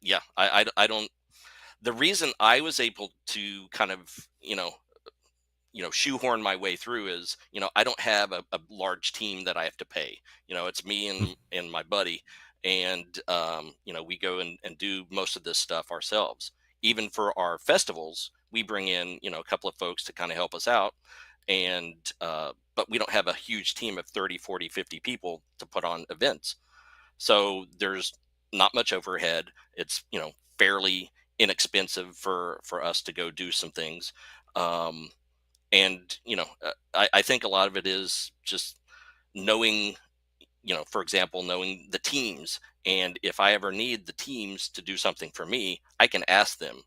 G: yeah, I don't. The reason I was able to kind of shoehorn my way through is, I don't have a large team that I have to pay. It's me and my buddy, and we go and do most of this stuff ourselves. Even for our festivals, we bring in a couple of folks to kind of help us out, and but we don't have a huge team of 30, 40, 50 people to put on events. So there's not much overhead. It's fairly inexpensive for us to go do some things. And I think a lot of it is just knowing, for example, knowing the teams. And if I ever need the teams to do something for me, I can ask them.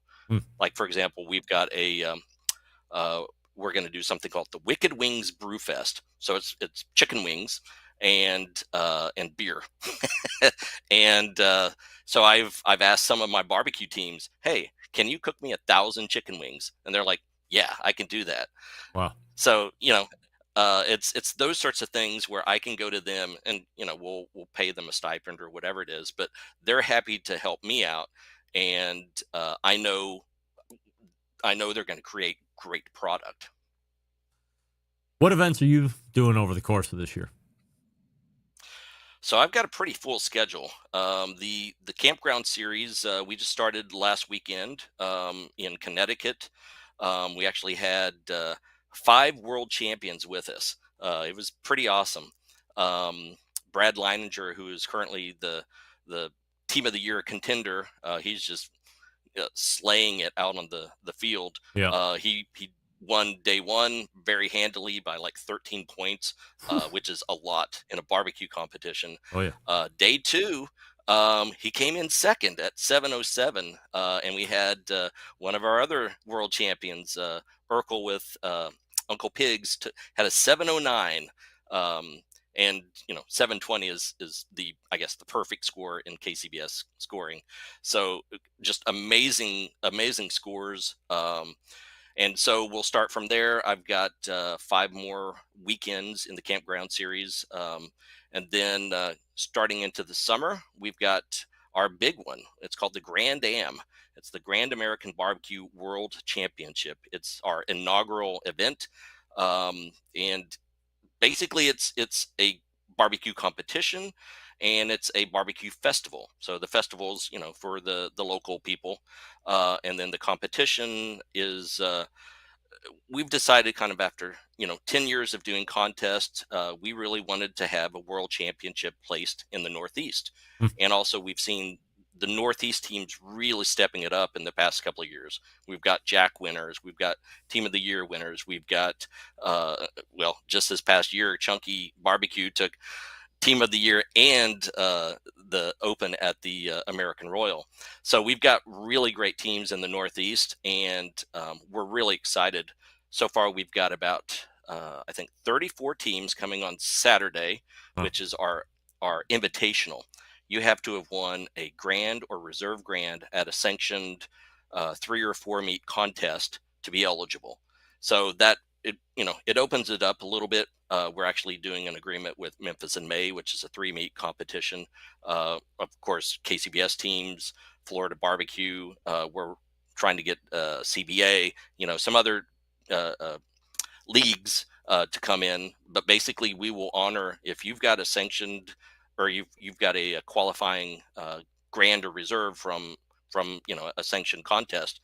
G: Like, for example, we've got we're going to do something called the Wicked Wings Brew Fest. So it's chicken wings and beer. And so I've asked some of my barbecue teams, hey, can you cook me 1,000 chicken wings? And they're like, yeah, I can do that.
E: Wow.
G: So, it's those sorts of things where I can go to them and, we'll pay them a stipend or whatever it is, but they're happy to help me out. And I know they're going to create great product.
E: What events are you doing over the course of this year?
G: So I've got a pretty full schedule. The campground series, we just started last weekend in Connecticut. We actually had 5 world champions with us. It was pretty awesome. Brad Leininger, who is currently the team of the year contender, he's just slaying it out on the field.
E: Yeah.
G: He won day one very handily by like 13 points, which is a lot in a barbecue competition.
E: Oh yeah.
G: Day two, he came in second at 707, and we had one of our other world champions, Urkel with Uncle Pigs, had a 709. And 720 is the, I guess, the perfect score in KCBS scoring. So just amazing scores. And so we'll start from there. I've got 5 more weekends in the campground series. And then starting into the summer, we've got our big one. It's called the Grand Am. It's the Grand American Barbecue World Championship. It's our inaugural event. And basically it's a barbecue competition, and it's a barbecue festival. So the festival's, for the local people. And then the competition is, we've decided kind of after, 10 years of doing contests, we really wanted to have a world championship placed in the Northeast. And also we've seen the Northeast teams really stepping it up in the past couple of years. We've got Jack winners. We've got Team of the Year winners. We've got, just this past year, Chunky Barbecue took Team of the Year and the Open at the American Royal. So we've got really great teams in the Northeast, and we're really excited. So far, we've got about, I think, 34 teams coming on Saturday, which is our invitational. You have to have won a grand or reserve grand at a sanctioned 3 or 4 meet contest to be eligible. So that it opens it up a little bit. We're actually doing an agreement with Memphis in May, which is a 3 meet competition. Of course, KCBS teams, Florida Barbecue. We're trying to get CBA. Some other leagues to come in. But basically, we will honor if you've got a sanctioned or you've got a qualifying grand or reserve from a sanctioned contest.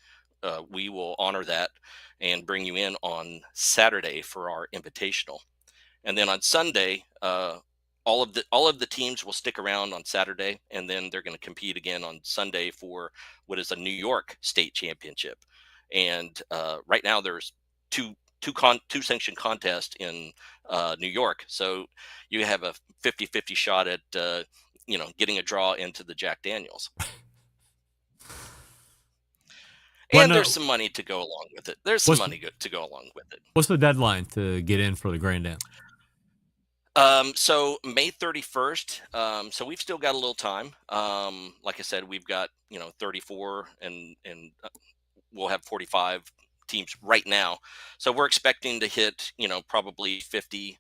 G: We will honor that and bring you in on Saturday for our invitational, and then on Sunday, all of the teams will stick around on Saturday, and then they're going to compete again on Sunday for what is a New York State Championship. And right now, there's two sanctioned contests in New York, so you have a 50-50 shot at getting a draw into the Jack Daniels. And there's some money to go along with it. There's some money to go along with it.
E: What's the deadline to get in for the Grand Am?
G: So May 31st. So we've still got a little time. Like I said, we've got 34, and we'll have 45 teams right now. So we're expecting to hit probably 50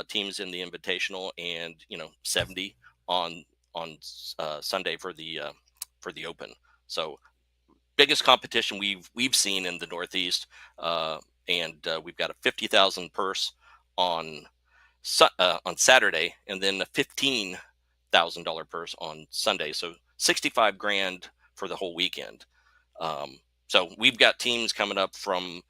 G: teams in the invitational, and 70 on Sunday for the Open. So biggest competition we've seen in the Northeast, and we've got a $50,000 purse on Saturday, and then a $15,000 purse on Sunday. So 65 grand for the whole weekend. So we've got teams coming up from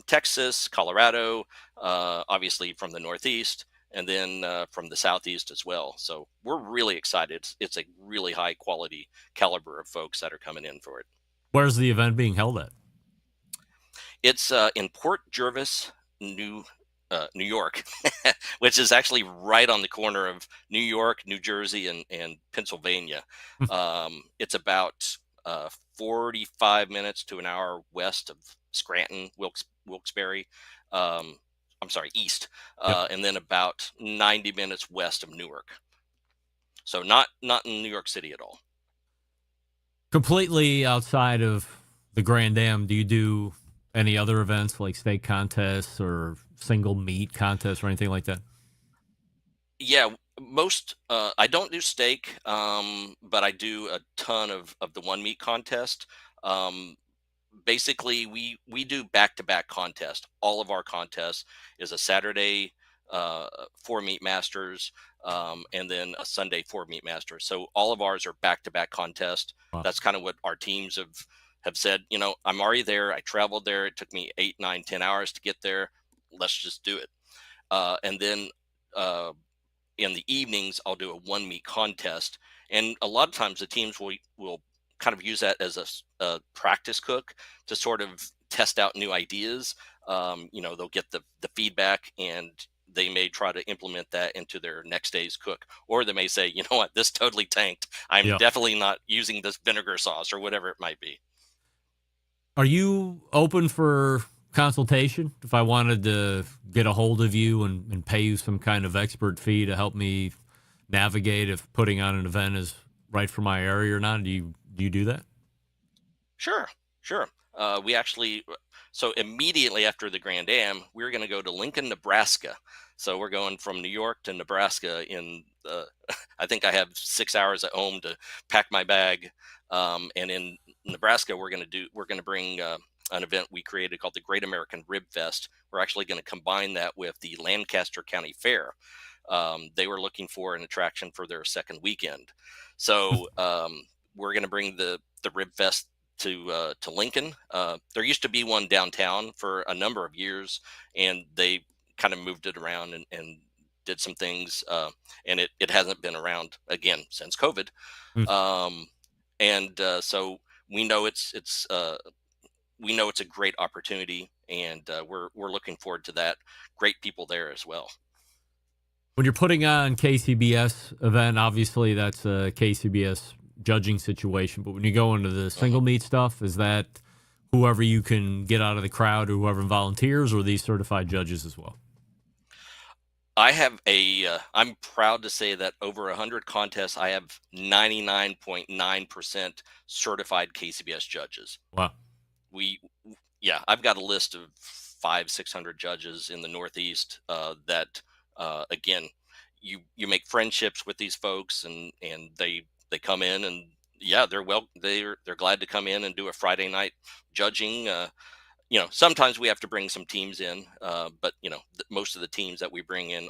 G: Texas, Colorado, obviously from the Northeast, and then from the Southeast as well. So we're really excited. It's a really high quality caliber of folks that are coming in for it.
E: Where's the event being held at?
G: It's in Port Jervis, New York, which is actually right on the corner of New York, New Jersey, and Pennsylvania. It's about 45 minutes to an hour west of Scranton, Wilkes-Barre. East, and then about 90 minutes west of Newark. So not in New York City at all.
E: Completely outside of the Grand Am, do you do any other events like stake contests or single meet contests or anything like that?
G: Yeah, most I don't do stake, but I do a ton of the one meet contest. Basically, we do back-to-back contests. All of our contests is a Saturday 4 meet masters, and then a Sunday 4 meet masters. So all of ours are back-to-back contests. Wow. That's kind of what our teams have said. I'm already there. I traveled there. It took me 8, 9, 10 hours to get there. Let's just do it. And then in the evenings, I'll do a 1 meet contest. And a lot of times the teams will kind of use that as a practice cook to sort of test out new ideas. They'll get the feedback, and they may try to implement that into their next day's cook. Or they may say, you know what, this totally tanked. I'm definitely not using this vinegar sauce, or whatever it might be.
E: Are you open for consultation if I wanted to get a hold of you and pay you some kind of expert fee to help me navigate if putting on an event is right for my area or not? Do you do that?
G: Sure. We actually, so immediately after the Grand Am, we're going to go to Lincoln, Nebraska. So we're going from New York to Nebraska in, I think I have 6 hours at home to pack my bag. And in Nebraska, we're going to bring an event we created called the Great American Rib Fest. We're actually going to combine that with the Lancaster County Fair. They were looking for an attraction for their second weekend. So we're going to bring the Rib Fest to Lincoln. There used to be one downtown for a number of years, and they kind of moved it around and did some things, and it hasn't been around again since COVID. So we know it's a great opportunity, and we're looking forward to that. Great people there as well.
E: When you're putting on KCBS event, obviously that's a KCBS judging situation, but when you go into the single meet stuff, is that whoever you can get out of the crowd or whoever volunteers, or these certified judges as well?
G: I have I'm proud to say that over 100 contests, I have 99.9% certified KCBS judges.
E: Wow.
G: I've got a list of 500-600 judges in the Northeast that again, you make friendships with these folks, and they come in, and they're glad to come in and do a Friday night judging. sometimes we have to bring some teams in, but most of the teams that we bring in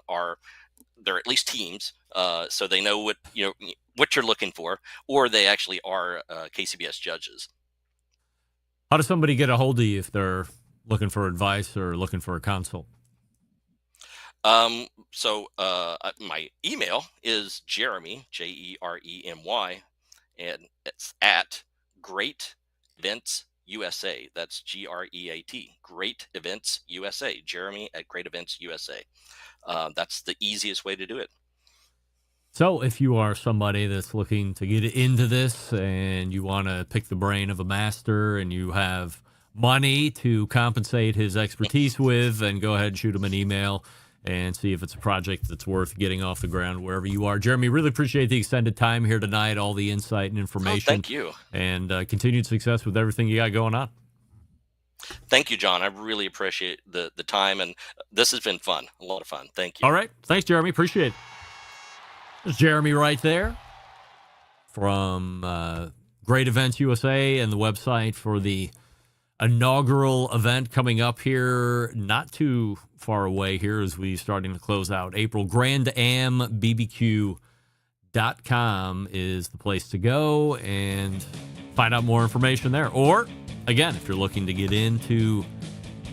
G: they're at least teams, so they know what you're looking for, or they actually are KCBS judges.
E: How does somebody get a hold of you if they're looking for advice or looking for a consult?
G: So my email is Jeremy, Jeremy, and it's at Great Events USA. That's GREAT, Great Events USA. Jeremy at Great Events USA. That's the easiest way to do it.
E: So if you are somebody that's looking to get into this and you want to pick the brain of a master and you have money to compensate his expertise with, then go ahead and shoot him an email and see if it's a project that's worth getting off the ground wherever you are. Jeremy, really appreciate the extended time here tonight, all the insight and information.
G: Thank you.
E: And continued success with everything you got going on.
G: Thank you, John. I really appreciate the time, and this has been fun. A lot of fun. Thank you.
E: All right. Thanks, Jeremy. Appreciate it. There's Jeremy right there from Great Events USA and the website for the inaugural event coming up here, not too far away here as we starting to close out April. GrandAmBBQ.com is the place to go and find out more information there. Or, again, if you're looking to get into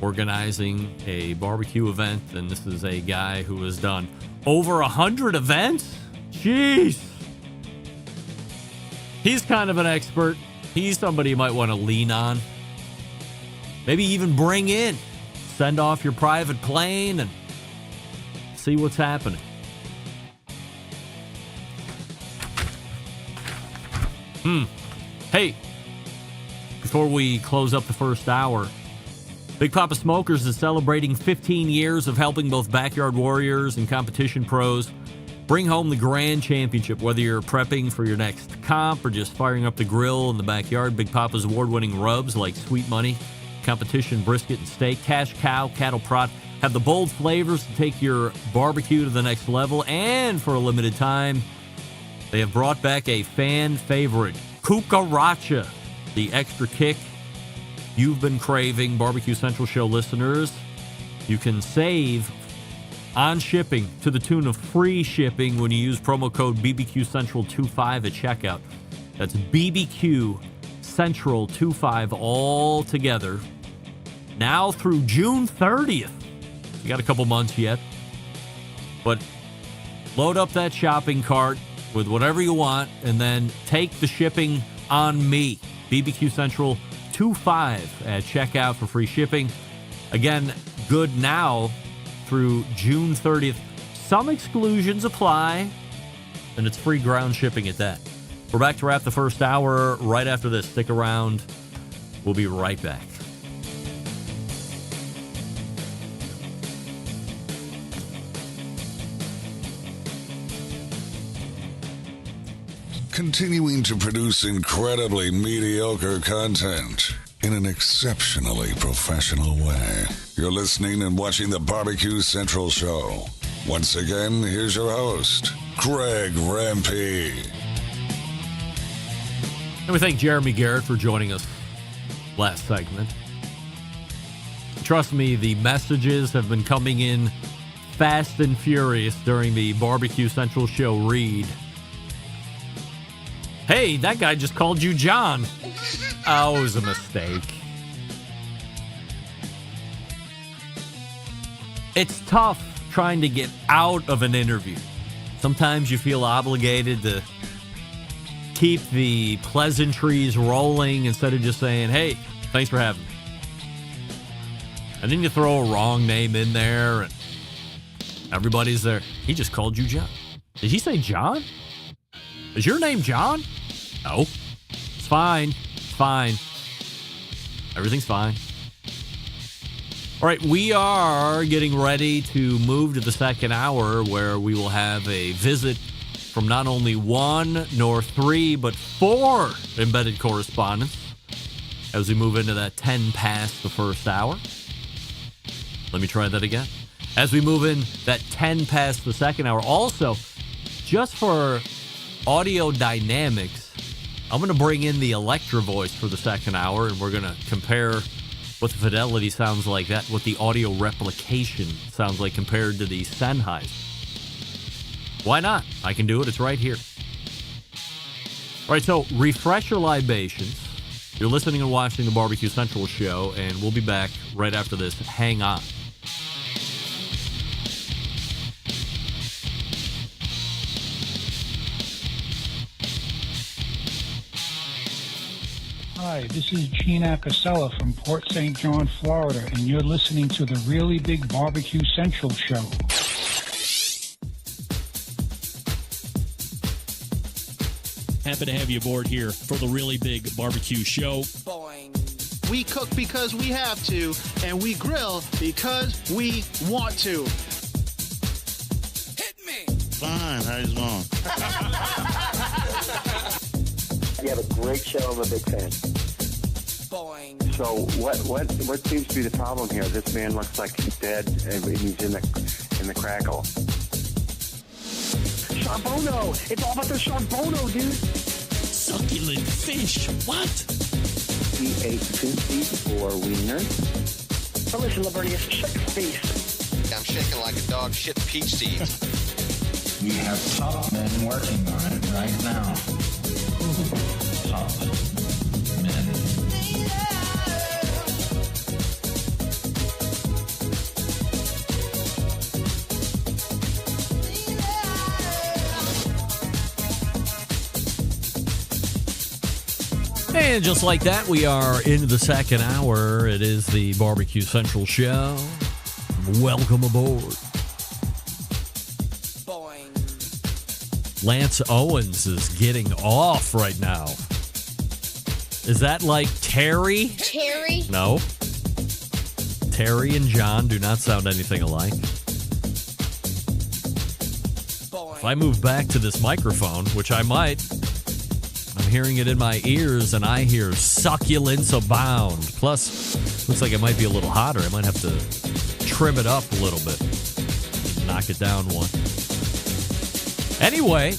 E: organizing a barbecue event, then this is a guy who has done over 100 events. Jeez. He's kind of an expert. He's somebody you might want to lean on. Maybe even bring in. Send off your private plane and see what's happening. Hey, before we close up the first hour, Big Papa Smokers is celebrating 15 years of helping both backyard warriors and competition pros bring home the grand championship. Whether you're prepping for your next comp or just firing up the grill in the backyard, Big Papa's award-winning rubs like Sweet Money, competition brisket and steak, cash cow, cattle prot have the bold flavors to take your barbecue to the next level. And for a limited time, they have brought back a fan favorite, Cucaracha, the extra kick you've been craving. Barbecue Central Show listeners, you can save on shipping to the tune of free shipping when you use promo code BBQ Central 25 at checkout. That's BBQ Central 25 all together. Now through June 30th. You got a couple months yet. But load up that shopping cart with whatever you want and then take the shipping on me. BBQ Central 25 at checkout for free shipping. Again, good now through June 30th. Some exclusions apply, and it's free ground shipping at that. We're back to wrap the first hour right after this. Stick around. We'll be right back.
F: Continuing to produce incredibly mediocre content in an exceptionally professional way. You're listening and watching the BBQ Central Show. Once again, here's your host, Greg Rempe.
E: And we thank Jeremy Garrett for joining us last segment. Trust me, the messages have been coming in fast and furious during the Barbecue Central Show read. Hey, that guy just called you John. Oh, it was a mistake. It's tough trying to get out of an interview. Sometimes you feel obligated to keep the pleasantries rolling instead of just saying, hey, thanks for having me. And then you throw a wrong name in there and everybody's there. He just called you John. Did he say John? Is your name John? No. It's fine. It's fine. Everything's fine. All right, we are getting ready to move to the second hour where we will have a visit from not only one nor three, but four embedded correspondents as we move into that 10 past the first hour. Let me try that again. As we move in that 10 past the second hour. Also, just for audio dynamics, I'm going to bring in the Electra voice for the second hour, and we're going to compare what the fidelity sounds like, what the audio replication sounds like compared to the Sennheiser. Why not? I can do it. It's right here. All right, so refresh your libations. You're listening and watching the BBQ Central Show, and we'll be back right after this. Hang on.
H: Hi, this is Gene Acasella from Port St. John, Florida, and you're listening to the Really Big BBQ Central Show.
I: Happy to have you aboard here for the Really Big BBQ Show.
J: We cook because we have to, and we grill because we want to.
I: Hit me!
K: Fine, how's it going?
L: You have a great show. I'm a big fan.
I: Boing.
L: So what seems to be the problem here? This man looks like he's dead, and he's in the crackle. Charbono! It's all about the Charbono, dude!
I: Succulent fish. What?
L: He ate 2 feet for wieners.
B: Oh, listen, Lavernius, shake your face.
C: I'm shaking like a dog shit peach seeds.
M: We have top men working on it right now. Top men.
E: And just like that, we are into the second hour. It is the BBQ Central Show. Welcome aboard.
I: Boing.
E: Lance Owens is getting off right now. Is that like Terry?
B: Terry?
E: No. Terry and John do not sound anything alike.
I: Boing.
E: If I move back to this microphone, which I might, I'm hearing it in my ears, and I hear succulence abound. Plus, looks like it might be a little hotter. I might have to trim it up a little bit. Knock it down one. Anyway,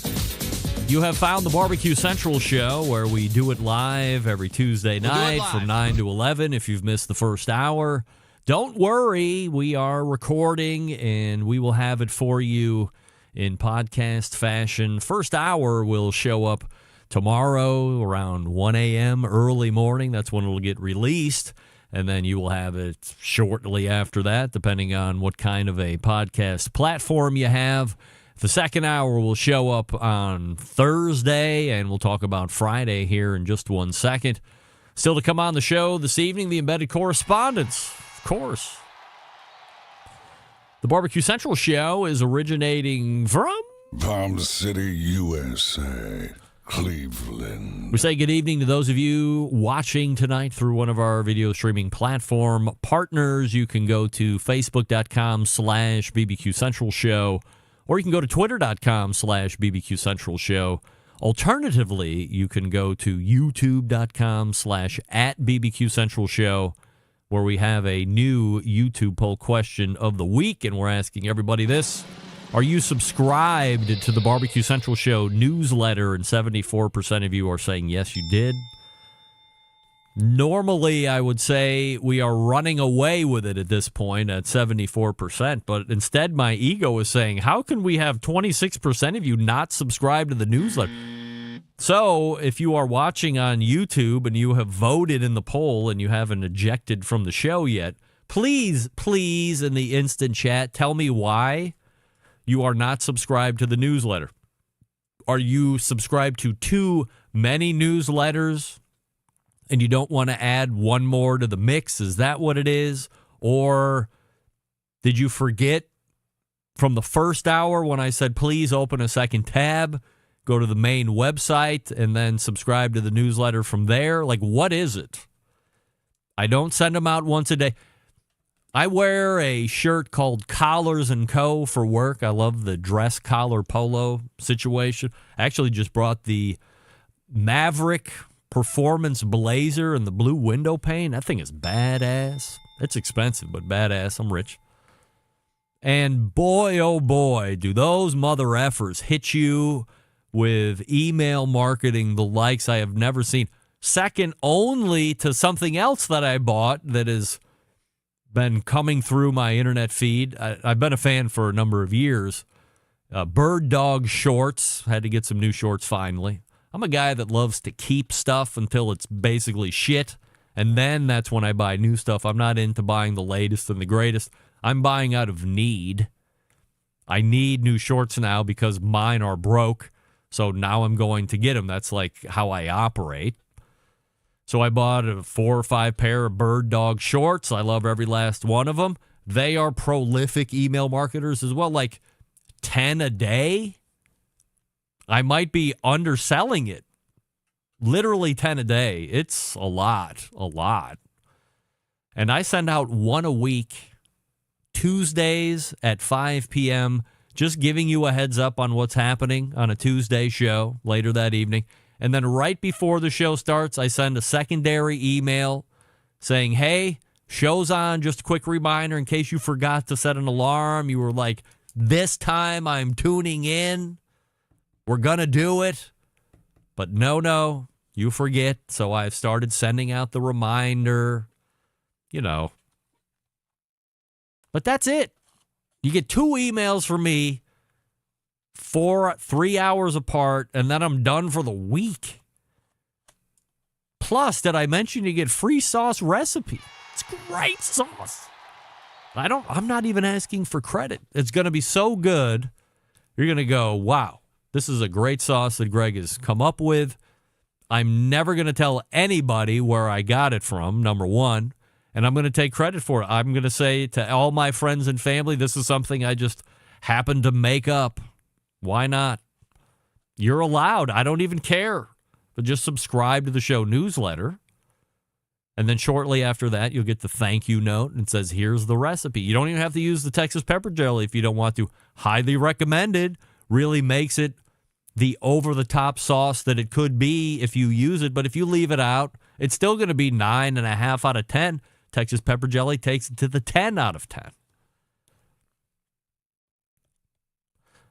E: you have found the BBQ Central Show, where we do it live every Tuesday night from 9 to 11. If you've missed the first hour, don't worry. We are recording, and we will have it for you in podcast fashion. First hour will show up tomorrow around 1 a.m. early morning. That's when it'll get released. And then you will have it shortly after that, depending on what kind of a podcast platform you have. The second hour will show up on Thursday, and we'll talk about Friday here in just 1 second. Still to come on the show this evening, the embedded correspondence, of course. The BBQ Central Show is originating from
F: Palm City, USA. Cleveland.
E: We say good evening to those of you watching tonight through one of our video streaming platform partners. You can go to facebook.com/BBQ Central Show, or you can go to twitter.com/BBQ Central Show. Alternatively, you can go to youtube.com/@BBQ Central Show, where we have a new YouTube poll question of the week, and we're asking everybody this. Are you subscribed to the BBQ Central Show newsletter? And 74% of you are saying yes, you did. Normally, I would say we are running away with it at this point at 74%, but instead my ego is saying, how can we have 26% of you not subscribe to the newsletter? So if you are watching on YouTube and you have voted in the poll and you haven't ejected from the show yet, please in the instant chat, tell me why you are not subscribed to the newsletter. Are you subscribed to too many newsletters and you don't want to add one more to the mix? Is that what it is? Or did you forget from the first hour when I said, please open a second tab, go to the main website, and then subscribe to the newsletter from there? Like, what is it? I don't send them out once a day. I wear a shirt called Collars & Co. for work. I love the dress collar polo situation. I actually just brought the Maverick Performance Blazer and the blue window pane. That thing is badass. It's expensive, but badass. I'm rich. And boy, oh boy, do those mother effers hit you with email marketing the likes I have never seen. second only to something else that I bought that has been coming through my internet feed. I've been a fan for a number of years. Bird Dog shorts. Had to get some new shorts finally. I'm a guy that loves to keep stuff until it's basically shit, and then that's when I buy new stuff. I'm not into buying the latest and the greatest. I'm buying out of need. I need new shorts now because mine are broke, so now I'm going to get them. That's like how I operate. So I bought 4 or 5 pair of Bird Dog shorts. I love every last one of them. They are prolific email marketers as well, like 10 a day. I might be underselling it. Literally 10 a day. It's a lot. And I send out one a week, Tuesdays at 5 p.m., just giving you a heads up on what's happening on a Tuesday show later that evening. And then right before the show starts, I send a secondary email saying, hey, show's on. Just a quick reminder in case you forgot to set an alarm. You were like, this time I'm tuning in. We're going to do it. But no, you forget. So I've started sending out the reminder, But that's it. You get 2 emails from me, 3 hours apart, and then I'm done for the week. Plus, did I mention you get free sauce recipe? It's great sauce. I'm not even asking for credit. It's going to be so good. You're going to go, wow. This is a great sauce that Greg has come up with. I'm never going to tell anybody where I got it from, number one, and I'm going to take credit for it. I'm going to say to all my friends and family, this is something I just happened to make up. Why not? You're allowed. I don't even care. But just subscribe to the show newsletter, and then shortly after that, you'll get the thank you note and it says, here's the recipe. You don't even have to use the Texas pepper jelly if you don't want to. Highly recommended. Really makes it the over-the-top sauce that it could be if you use it. But if you leave it out, it's still going to be 9.5 out of 10. Texas pepper jelly takes it to the 10 out of 10.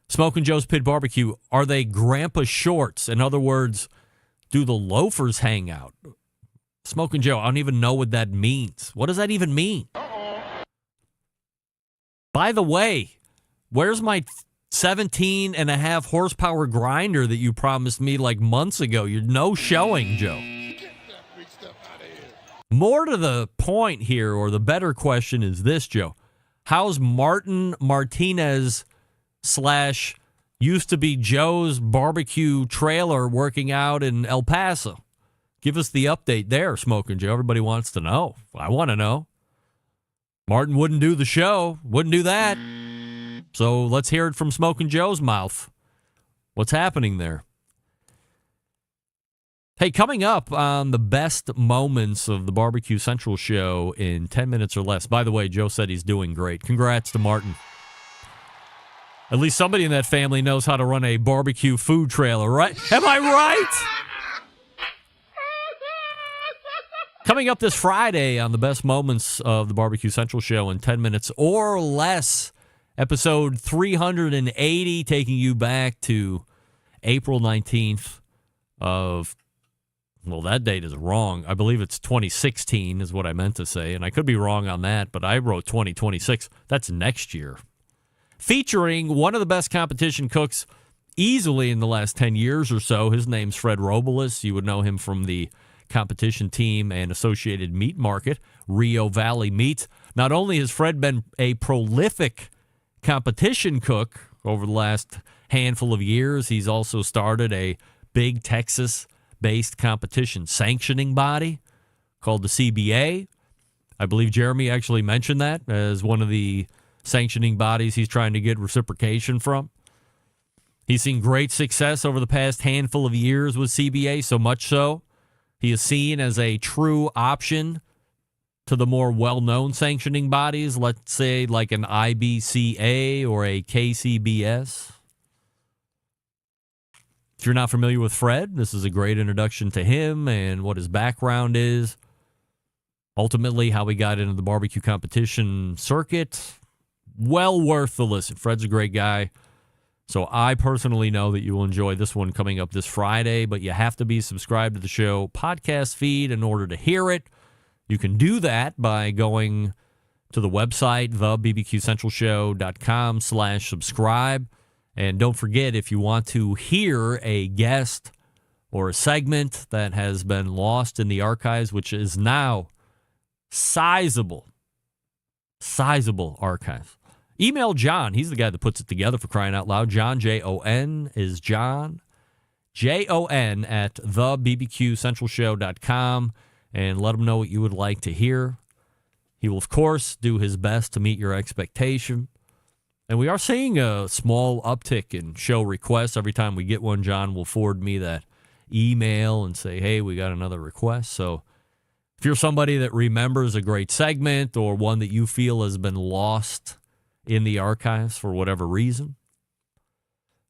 E: Smoking Joe's Pit Barbecue, are they grandpa shorts? In other words, do the loafers hang out? Smoking Joe, I don't even know what that means. What does that even mean? By the way, where's my 17.5 horsepower grinder that you promised me like months ago? You're no showing, Joe. More to the point here, or the better question is this, Joe. How's Martin Martinez / used to be Joe's barbecue trailer working out in El Paso? Give us the update there, Smoking Joe. Everybody wants to know. I want to know. Martin wouldn't do the show. Wouldn't do that. So let's hear it from Smoking Joe's mouth. What's happening there? Hey, coming up on the best moments of the BBQ Central Show in 10 minutes or less. By the way, Joe said he's doing great. Congrats to Martin. At least somebody in that family knows how to run a barbecue food trailer, right? Am I right? Coming up this Friday on the best moments of the BBQ Central Show in 10 minutes or less, episode 380, taking you back to April 19th of, well, that date is wrong. I believe it's 2016 is what I meant to say, and I could be wrong on that, but I wrote 2026. That's next year. Featuring one of the best competition cooks easily in the last 10 years or so. His name's Fred Robles. You would know him from the competition team and Associated Meat Market, Rio Valley Meats. Not only has Fred been a prolific competition cook over the last handful of years, he's also started a big Texas-based competition sanctioning body called the CBA. I believe Jeremy actually mentioned that as one of the sanctioning bodies he's trying to get reciprocation from. He's seen great success over the past handful of years with CBA, so much so he is seen as a true option to the more well-known sanctioning bodies, let's say like an IBCA or a KCBS. If you're not familiar with Fred, this is a great introduction to him and what his background is. Ultimately, how he got into the barbecue competition circuit. Well worth the listen. Fred's a great guy. So I personally know that you will enjoy this one coming up this Friday, but you have to be subscribed to the show podcast feed in order to hear it. You can do that by going to the website, thebbqcentralshow.com/subscribe. And don't forget, if you want to hear a guest or a segment that has been lost in the archives, which is now sizable archives. Email John. He's the guy that puts it together, for crying out loud. John, Jon, is John. Jon at thebbqcentralshow.com, and let him know what you would like to hear. He will, of course, do his best to meet your expectation. And we are seeing a small uptick in show requests. Every time we get one, John will forward me that email and say, hey, we got another request. So if you're somebody that remembers a great segment or one that you feel has been lost in the archives for whatever reason,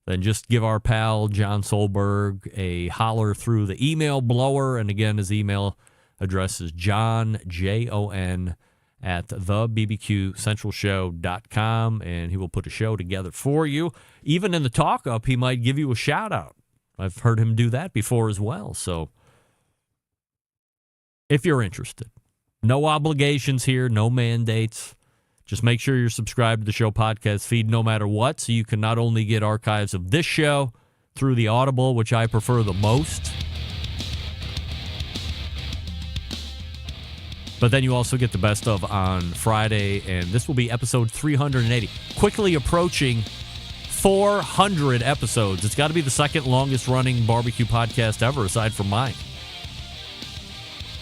E: then just give our pal Jon Solberg a holler through the email blower. And again, his email address is Jon, Jon, at thebbqcentralshow.com, and he will put a show together for you. Even in the talk-up, he might give you a shout-out. I've heard him do that before as well. So if you're interested, no obligations here, no mandates. Just make sure you're subscribed to the show podcast feed no matter what, so you can not only get archives of this show through the Audible, which I prefer the most, but then you also get the best of on Friday, and this will be episode 380. Quickly approaching 400 episodes. It's got to be the second longest running barbecue podcast ever, aside from mine.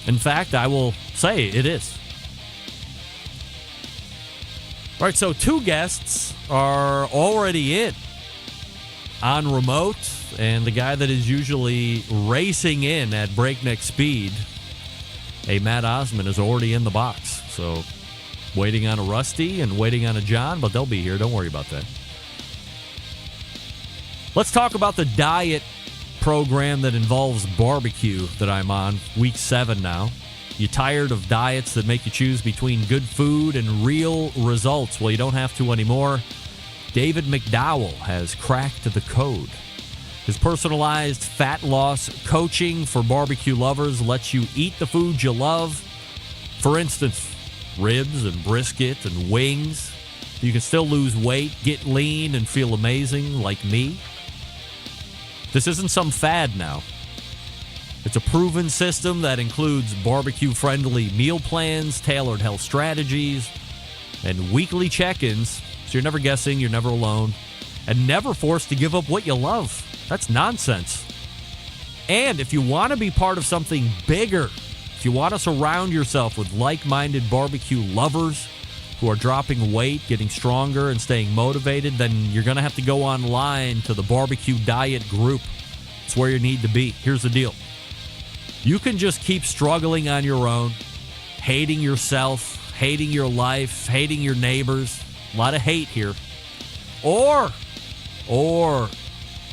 E: In fact, I will say it is. All right, so 2 guests are already in on remote, and the guy that is usually racing in at breakneck speed, Matt Osman, is already in the box. So waiting on a Rusty and waiting on a John, but they'll be here. Don't worry about that. Let's talk about the diet program that involves barbecue that I'm on, week 7 now. You tired of diets that make you choose between good food and real results? Well, you don't have to anymore. David McDowell has cracked the code. His personalized fat loss coaching for barbecue lovers lets you eat the food you love. For instance, ribs and brisket and wings. You can still lose weight, get lean, and feel amazing like me. This isn't some fad now. It's a proven system that includes barbecue-friendly meal plans, tailored health strategies, and weekly check-ins, so you're never guessing, you're never alone, and never forced to give up what you love. That's nonsense. And if you want to be part of something bigger, if you want to surround yourself with like-minded barbecue lovers who are dropping weight, getting stronger, and staying motivated, then you're going to have to go online to the Barbecue Diet group. It's where you need to be. Here's the deal. You can just keep struggling on your own, hating yourself, hating your life, hating your neighbors. A lot of hate here. Or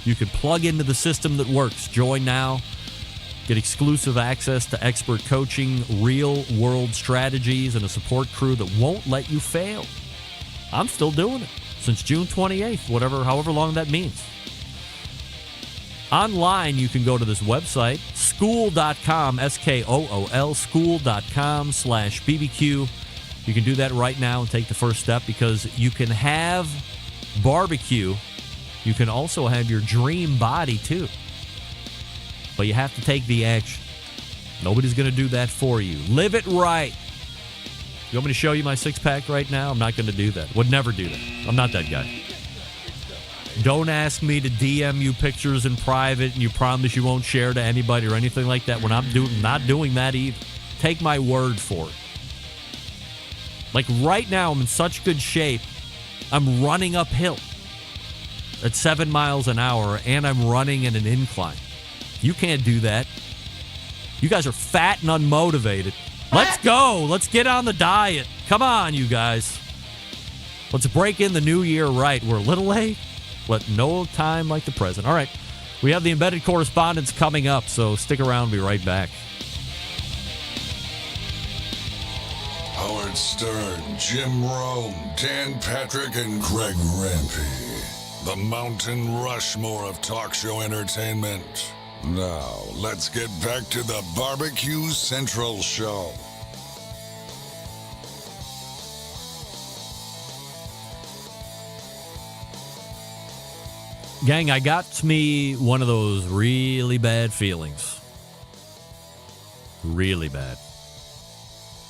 E: you can plug into the system that works. Join now. Get exclusive access to expert coaching, real-world strategies, and a support crew that won't let you fail. I'm still doing it since June 28th, however long that means. Online, you can go to this website, school.com, SKOOL, school.com/BBQ. You can do that right now and take the first step, because you can have barbecue. You can also have your dream body, too. But you have to take the action. Nobody's going to do that for you. Live it right. You want me to show you my six-pack right now? I'm not going to do that. Would never do that. I'm not that guy. Don't ask me to DM you pictures in private and you promise you won't share to anybody or anything like that when I'm not doing that either. Take my word for it. Like right now, I'm in such good shape. I'm running uphill at 7 miles an hour, and I'm running in an incline. You can't do that. You guys are fat and unmotivated. Let's go. Let's get on the diet. Come on, you guys. Let's break in the new year right. We're a little late, but no time like the present. All right. We have the embedded correspondence coming up, so stick around. We'll be right back.
F: Howard Stern, Jim Rome, Dan Patrick, and Greg Rampey. the Mountain Rushmore of talk show entertainment. Now, let's get back to the BBQ Central Show.
E: Gang, I got me one of those really bad feelings. Really bad.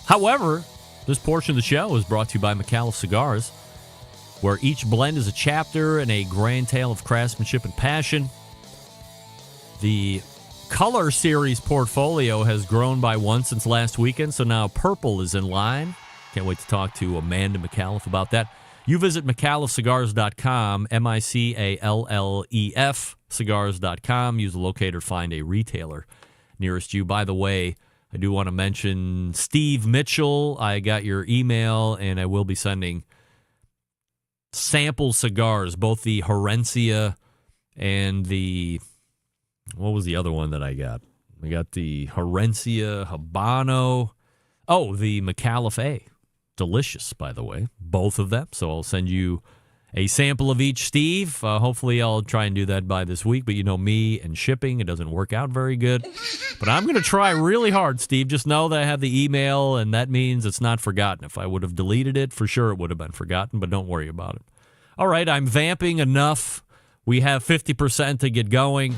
E: However, this portion of the show is brought to you by McAuliffe Cigars, where each blend is a chapter and a grand tale of craftsmanship and passion. The Color Series portfolio has grown by one since last weekend, so now purple is in line. Can't wait to talk to Amanda McAuliffe about that. You visit McAuliffeCigars.com, MICALLEF cigars.com. Use the locator to find a retailer nearest you. By the way, I do want to mention Steve Mitchell. I got your email, and I will be sending sample cigars, both the Herencia and the... What was the other one that I got? I got the Herencia Habano. Oh, the McAuliffe A. Delicious, by the way, both of them. So I'll send you a sample of each, Steve. Hopefully I'll try and do that by this week. But you know me and shipping, it doesn't work out very good. But I'm going to try really hard, Steve. Just know that I have the email, and that means it's not forgotten. If I would have deleted it, for sure it would have been forgotten, but don't worry about it. All right, I'm vamping enough. We have 50% to get going.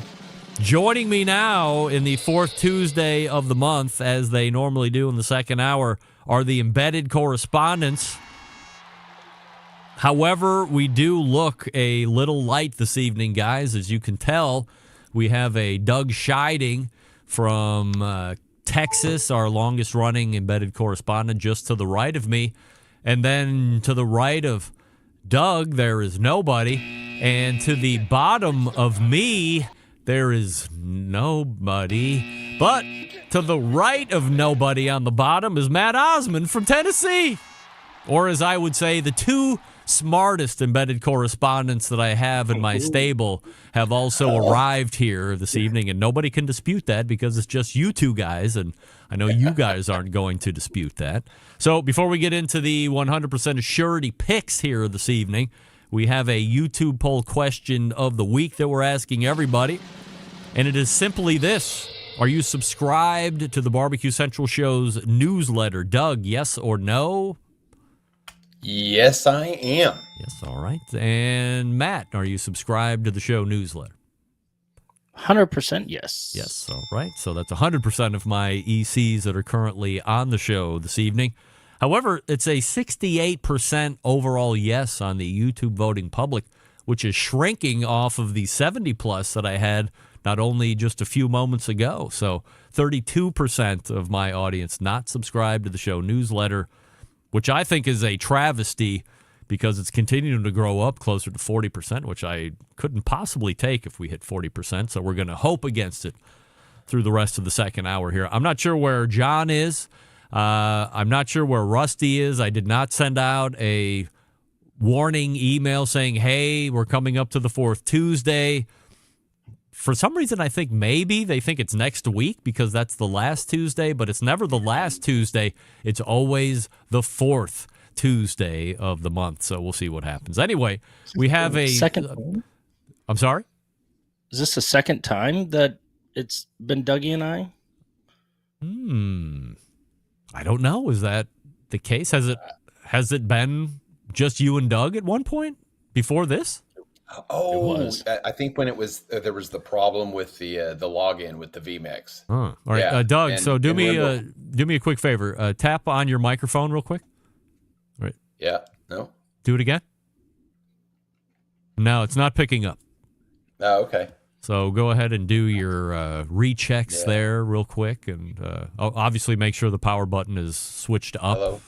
E: Joining me now in the fourth Tuesday of the month, as they normally do in the second hour, are the embedded correspondents. However, we do look a little light this evening, guys. As you can tell, we have a Doug Scheiding from Texas, our longest-running embedded correspondent, just to the right of me. And then to the right of Doug, there is nobody. And to the bottom of me, there is nobody. But to the right of nobody on the bottom is Matt Osman from Tennessee. Or as I would say, the two smartest embedded correspondents that I have in my stable have also arrived here this evening, and nobody can dispute that because it's just you two guys, and I know you guys aren't going to dispute that. So before we get into the 100% Assurity picks here this evening, we have a YouTube poll question of the week that we're asking everybody, and it is simply this. Are you subscribed to the BBQ Central Show's newsletter? Doug, yes or no?
K: Yes, I am.
E: Yes, all right. And Matt, are you subscribed to the show newsletter?
N: 100% yes.
E: Yes, all right. So that's 100% of my ECs that are currently on the show this evening. However, it's a 68% overall yes on the YouTube voting public, which is shrinking off of the 70-plus that I had not only just a few moments ago. So 32% of my audience not subscribed to the show newsletter, which I think is a travesty because it's continuing to grow up closer to 40%, which I couldn't possibly take if we hit 40%. So we're going to hope against it through the rest of the second hour here. I'm not sure where John is. I'm not sure where Rusty is. I did not send out a warning email saying, hey, we're coming up to the fourth Tuesday. For some reason, I think maybe they think it's next week because that's the last Tuesday, but it's never the last Tuesday. It's always the fourth Tuesday of the month, so we'll see what happens. Anyway, we have a...
N: Second.
E: I'm sorry?
N: Is this the second time that it's been Dougie and I?
E: I don't know. Is that the case? Has it been just you and Doug at one point before this?
K: Oh, I think when it was there was the problem with the login with the vMix.
E: All right,
K: yeah.
E: Doug. So do me a quick favor. Tap on your microphone real quick. Right.
K: Yeah. No.
E: Do it again. No, it's not picking up.
K: Oh, okay.
E: So go ahead and do your rechecks there real quick, and obviously make sure the power button is switched up.
K: Hello.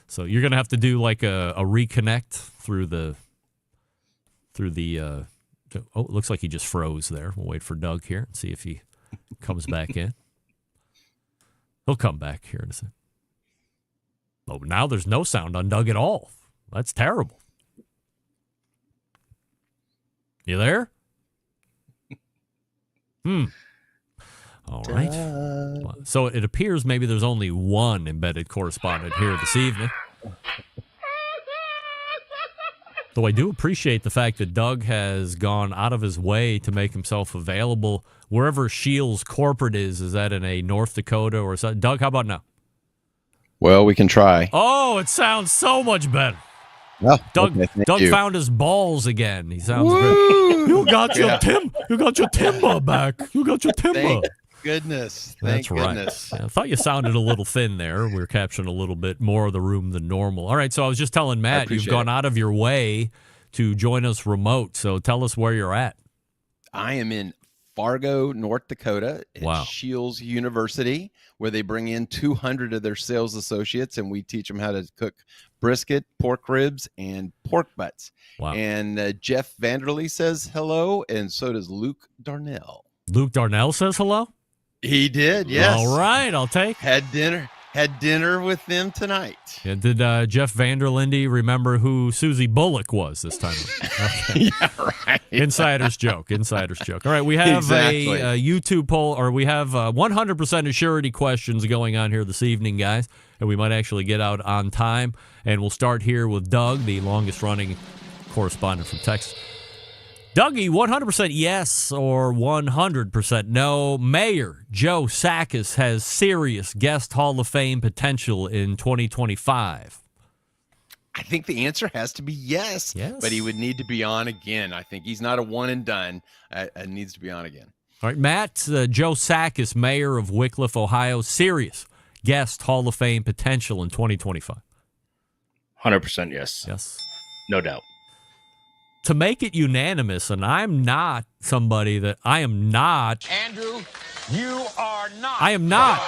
E: So you're gonna have to do like a reconnect through the. Oh, it looks like he just froze there. We'll wait for Doug here and see if he comes back in. He'll come back here in a second. Oh, now there's no sound on Doug at all. That's terrible. You there? All right. So it appears maybe there's only one embedded correspondent here this evening. Though I do appreciate the fact that Doug has gone out of his way to make himself available wherever Shields corporate is. Is that in a North Dakota or something? Doug, how about now?
O: Well, we can try.
E: Oh, it sounds so much better.
O: Oh,
E: Doug,
O: okay,
E: Doug
O: you.
E: found his balls again. He sounds good. You got your you got your timber back. You got your timber.
O: Thank goodness. Thank
E: That's right.
O: goodness.
E: Yeah, I thought you sounded a little thin there. We were capturing a little bit more of the room than normal. All right, so I was just telling Matt, you've gone out of your way to join us remote. So tell us where you're at.
O: I am in Fargo, North Dakota at Shields University, where they bring in 200 of their sales associates, and we teach them how to cook brisket, pork ribs, and pork butts.
E: Wow.
O: And Jeff Vanderlee says hello, and so does Luke Darnell.
E: Luke Darnell says hello?
O: He did, yes.
E: All right, I'll take.
O: Had dinner with them tonight.
E: Yeah, did Jeff Vanderlinde remember who Susie Bullock was this time? Okay.
O: Yeah, right.
E: Insider's joke. All right, we have a YouTube poll, or we have 100% Assurity questions going on here this evening, guys, and we might actually get out on time. And we'll start here with Doug, the longest-running correspondent from Texas. Dougie, 100% yes or 100% no. Mayor Joe Sakis has serious guest Hall of Fame potential in 2025.
O: I think the answer has to be yes, but he would need to be on again. I think he's not a one and done. Needs to be on again.
E: All right, Matt, Joe Sakis, mayor of Wickliffe, Ohio, serious guest Hall of Fame potential in 2025.
N: 100% yes.
E: Yes.
N: No doubt.
E: To make it unanimous, and I'm not somebody that I am not.
C: Andrew, you are not.
E: I am not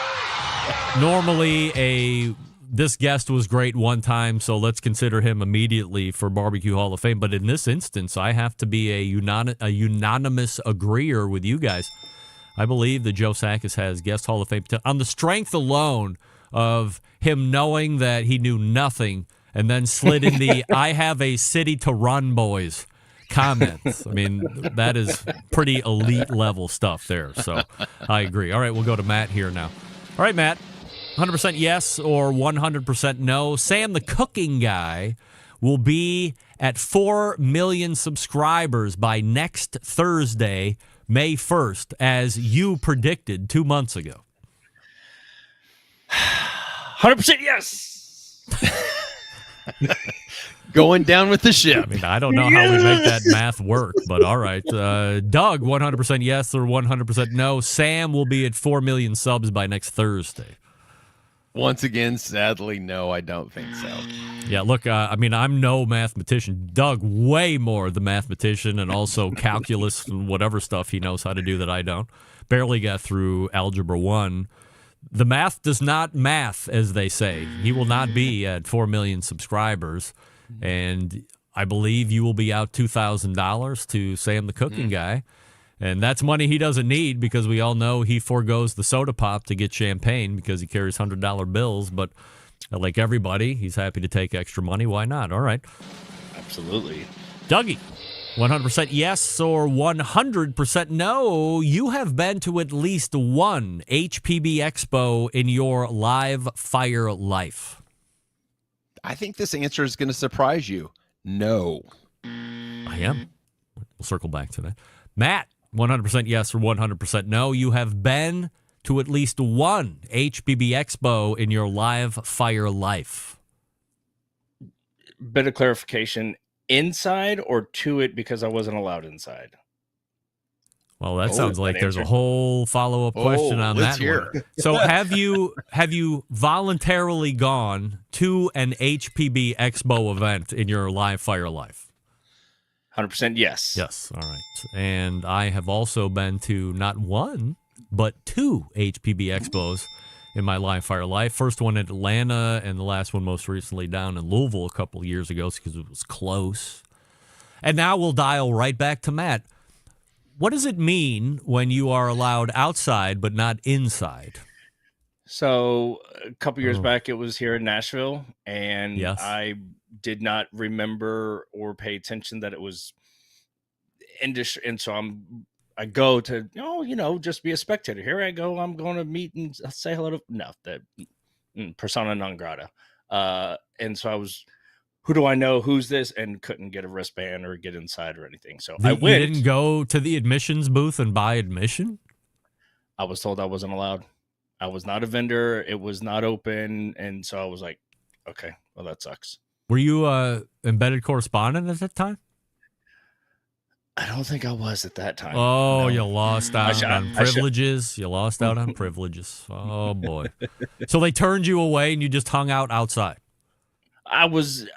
E: normally this guest was great one time, so let's consider him immediately for Barbecue Hall of Fame. But in this instance, I have to be a unanimous agreeer with you guys. I believe that Joe Sakis has guest Hall of Fame on the strength alone of him knowing that he knew nothing and then slid in the I have a city to run, boys comments. I mean, that is pretty elite level stuff there. So I agree. All right, we'll go to Matt here now. All right, Matt, 100% yes or 100% no. Sam the Cooking Guy will be at 4 million subscribers by next Thursday, May 1st, as you predicted 2 months ago.
N: 100% yes.
O: Going down with the ship.
E: I mean, I don't know how we make that math work, but all right. Doug, 100% yes or 100% no. Sam will be at 4 million subs by next Thursday.
O: Once again, sadly, no, I don't think so.
E: Yeah, look, I mean, I'm no mathematician. Doug, way more the mathematician, and also calculus and whatever stuff he knows how to do that I don't. Barely got through Algebra 1. The math does not math, as they say. He will not be at 4 million subscribers, and I believe you will be out $2,000 to Sam the Cooking Guy, and that's money he doesn't need because we all know he forgoes the soda pop to get champagne because he carries $100 bills, but like everybody, he's happy to take extra money. Why not? All right.
N: Absolutely.
E: Dougie, 100% yes or 100% no. You have been to at least one HPB Expo in your live fire life.
O: I think this answer is going to surprise you. No.
E: I am. We'll circle back to that. Matt, 100% yes or 100% no. You have been to at least one HPB Expo in your live fire life.
N: Bit of clarification. Inside or to it because I wasn't allowed inside?
E: Well, that sounds like there's a whole follow-up question on that one. So have you voluntarily gone to an HPB Expo event in your live fire life?
N: 100% yes.
E: Yes, all right. And I have also been to not one, but 2 HPB Expos in my live fire life. First one in Atlanta, and the last one most recently down in Louisville a couple of years ago because it was close. And now we'll dial right back to Matt. What does it mean when you are allowed outside but not inside?
N: So a couple years back, it was here in Nashville, and I did not remember or pay attention that it was industry. And so I go to, just be a spectator. Here I go. I'm going to meet and say hello to, persona non grata. And so I was, who do I know? Who's this? And couldn't get a wristband or get inside or anything. So
E: I
N: went. You
E: didn't go to the admissions booth and buy admission?
N: I was told I wasn't allowed. I was not a vendor. It was not open. And so I was like, okay, well, that sucks.
E: Were you embedded correspondent at that time?
N: I don't think I was at that time.
E: Oh,
N: no.
E: You lost out on privileges. You lost out on privileges. Oh, boy. So they turned you away and you just hung out outside.
N: I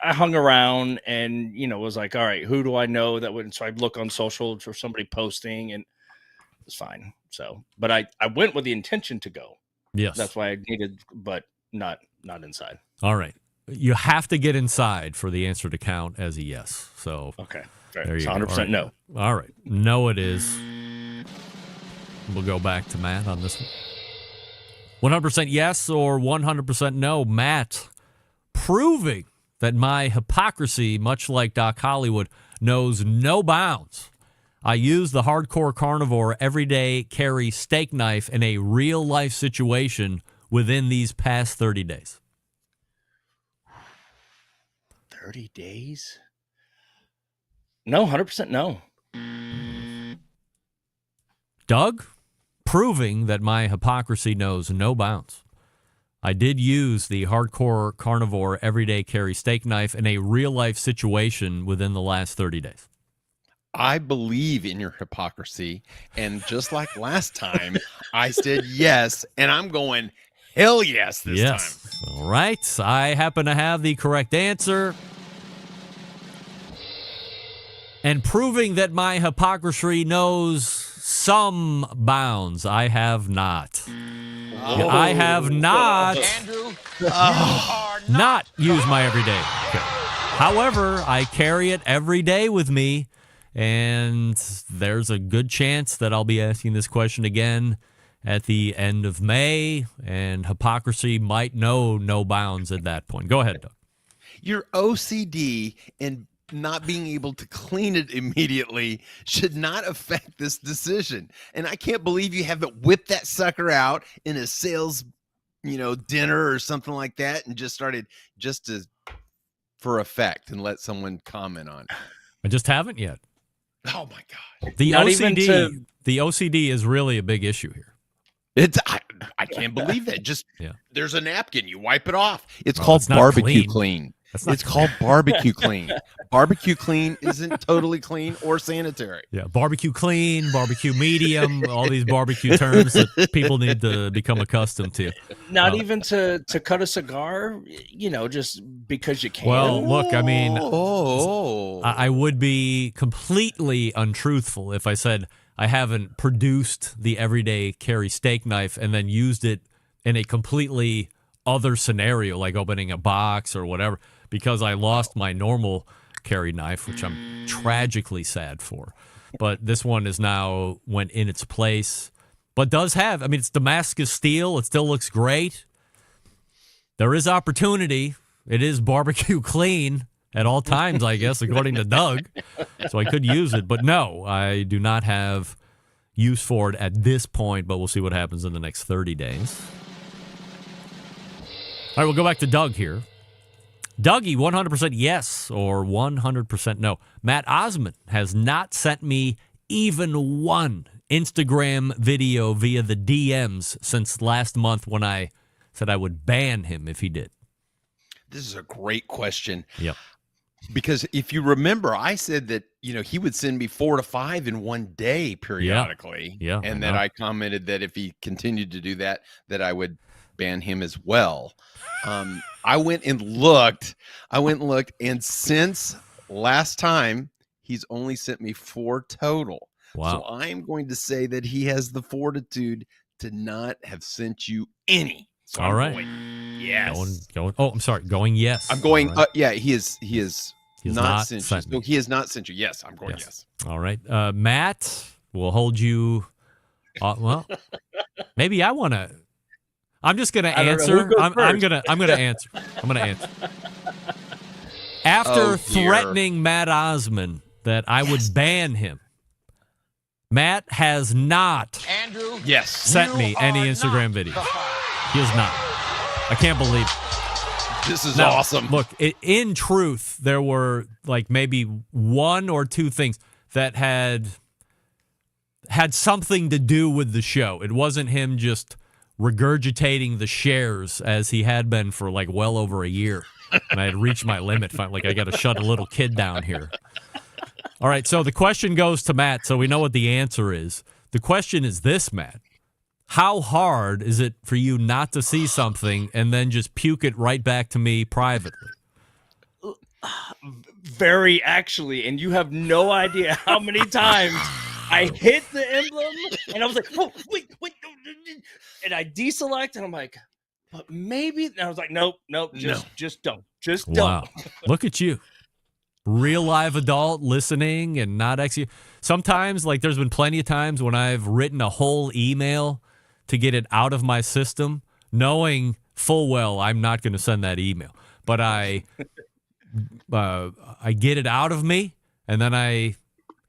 N: hung around and, was like, all right, who do I know that would, so I'd look on social for somebody posting and it was fine. So, but I went with the intention to go.
E: Yes.
N: That's why I needed, but not inside.
E: All right. You have to get inside for the answer to count as a yes. So,
N: okay.
E: There you
N: go. 100% right. No.
E: All right. No, it is. We'll go back to Matt on this one. 100% yes or 100% no. Matt, proving that my hypocrisy, much like Doc Hollywood, knows no bounds. I use the hardcore carnivore everyday carry steak knife in a real life situation within these past 30 days.
N: 30 days? No, 100% no.
E: Doug, proving that my hypocrisy knows no bounds. I did use the hardcore carnivore everyday carry steak knife in a real life situation within the last 30 days.
O: I believe in your hypocrisy. And just like last time, I said yes, and I'm going hell yes this time.
E: All right. I happen to have the correct answer. And proving that my hypocrisy knows some bounds, I have not.
O: Oh.
E: I have not,
C: Andrew,
E: not used my everyday. Okay. However, I carry it every day with me, and there's a good chance that I'll be asking this question again at the end of May, and hypocrisy might know no bounds at that point. Go ahead, Doug.
O: Your OCD and not being able to clean it immediately should not affect this decision. And I can't believe you haven't whipped that sucker out in a sales, dinner or something like that and just started for effect and let someone comment on it.
E: I just haven't yet.
O: Oh my God.
E: The OCD is really a big issue here.
O: I can't believe that. There's a napkin, you wipe it off. It's
E: called
O: barbecue clean.
E: It's
O: called barbecue clean. Barbecue clean isn't totally clean or sanitary.
E: Yeah, barbecue clean, barbecue medium, all these barbecue terms that people need to become accustomed to.
N: Not even to cut a cigar, just because you can.
E: Well, look, I mean, I would be completely untruthful if I said I haven't produced the everyday carry steak knife and then used it in a completely other scenario, like opening a box or whatever, because I lost my normal carry knife, which I'm tragically sad for. But this one is now went in its place, but does have, it's Damascus steel. It still looks great. There is opportunity. It is barbecue clean at all times, I guess, according to Doug. So I could use it, but no, I do not have use for it at this point, but we'll see what happens in the next 30 days. All right, we'll go back to Doug here. Dougie, 100% yes or 100% no. Matt Osman has not sent me even one Instagram video via the DMs since last month when I said I would ban him if he did.
O: This is a great question.
E: Yep.
O: Because if you remember, I said that, he would send me 4 to 5 in one day periodically.
E: Yeah.
O: And then I commented that if he continued to do that, that I would ban him as well. I went and looked, and since last time, he's only sent me 4 total.
E: Wow.
O: So I'm going to say that he has the fortitude to not have sent you any. So
E: all right.
O: Yes.
E: Going. Oh, I'm sorry. Going yes.
O: I'm going.
E: Right.
O: Yeah, he is not sent you. So he has not sent you. Yes, I'm going yes.
E: All right. Matt, we'll hold you. Well, maybe I want to. I'm just going to answer. I'm going to answer. I'm going to answer. After threatening Matt Osman that I would ban him, Matt has not sent me any Instagram video. He has not. I can't believe it.
O: This is
E: now,
O: awesome.
E: Look, in truth, there were like maybe one or two things that had something to do with the show. It wasn't him just regurgitating the shares as he had been for like well over a year. And I had reached my limit. Like, I got to shut a little kid down here. All right, so the question goes to Matt, so we know what the answer is. The question is this, Matt. How hard is it for you not to see something and then just puke it right back to me privately?
N: Very, actually, and you have no idea how many times I hit the emblem, and I was like, oh, wait, and I deselect, and I'm like, but maybe, and I was like, nope, just don't.
E: Wow. Look at you. Real live adult listening and not executing. Sometimes, like, there's been plenty of times when I've written a whole email to get it out of my system, knowing full well I'm not going to send that email. But I get it out of me, and then I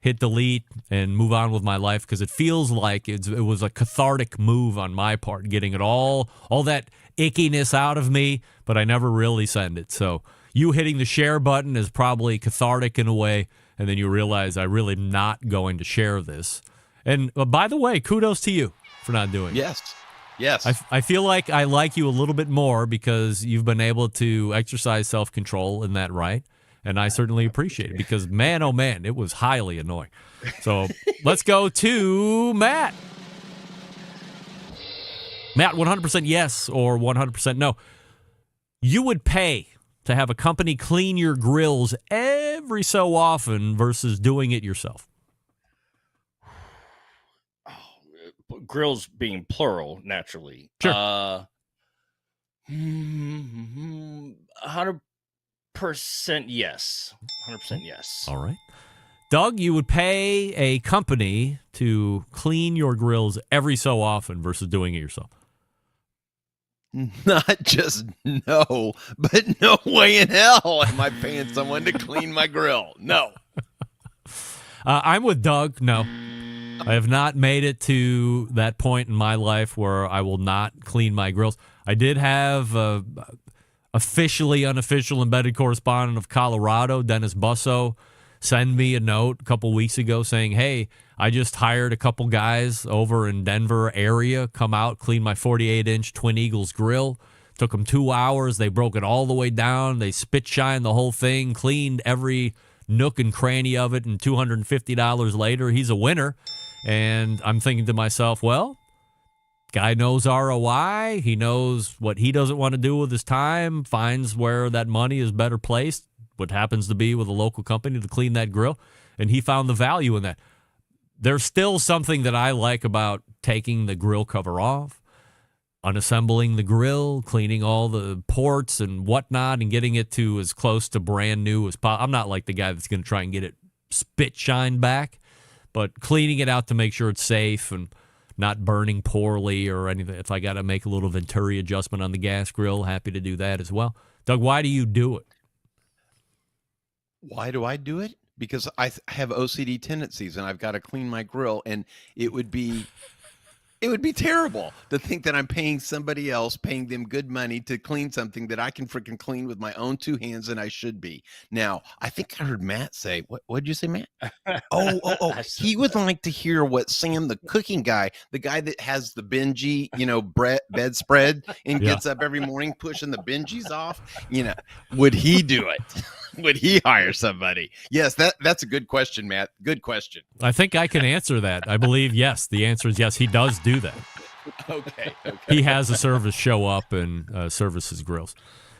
E: hit delete and move on with my life because it feels like it was a cathartic move on my part, getting it all that ickiness out of me, but I never really send it. So you hitting the share button is probably cathartic in a way, and then you realize I'm really not going to share this. And by the way, kudos to you for not doing it.
O: Yes.
E: I feel like I like you a little bit more because you've been able to exercise self-control in that right, and I certainly appreciate it because, man, oh, man, it was highly annoying. So let's go to Matt. Matt, 100% yes or 100% no. You would pay to have a company clean your grills every so often versus doing it yourself?
N: Grills being plural, naturally.
E: Sure.
N: 100% yes. 100% yes.
E: All right. Doug, you would pay a company to clean your grills every so often versus doing it yourself?
O: Not just no, but no way in hell am I paying someone to clean my grill. No.
E: I'm with Doug. No. I have not made it to that point in my life where I will not clean my grills. I did have officially unofficial embedded correspondent of Colorado, Dennis Busso, send me a note a couple weeks ago saying, hey, I just hired a couple guys over in Denver area, come out, clean my 48-inch Twin Eagles grill. Took them 2 hours. They broke it all the way down. They spit shined the whole thing, cleaned every nook and cranny of it, and $250 later, he's a winner. And I'm thinking to myself, well, guy knows ROI. He knows what he doesn't want to do with his time, finds where that money is better placed, what happens to be with a local company to clean that grill, and he found the value in that. There's still something that I like about taking the grill cover off, unassembling the grill, cleaning all the ports and whatnot, and getting it to as close to brand new as possible. I'm not like the guy that's going to try and get it spit shine back, but cleaning it out to make sure it's safe and not burning poorly or anything. If I got to make a little Venturi adjustment on the gas grill, happy to do that as well. Doug, why do you do it?
O: Why do I do it? Because I have OCD tendencies and I've got to clean my grill, and it would be terrible to think that I'm paying somebody else, paying them good money to clean something that I can freaking clean with my own two hands, and I should be. Now, I think I heard Matt say, what did you say, Matt? Oh, he would like to hear what Sam, the cooking guy, the guy that has the Benji, bedspread and gets up every morning pushing the Benjis off, would he do it? Would he hire somebody? Yes, that's a good question, Matt. Good question.
E: I think I can answer that. I believe, yes. The answer is yes, he does do that.
O: Okay.
E: He has a service show up and services grills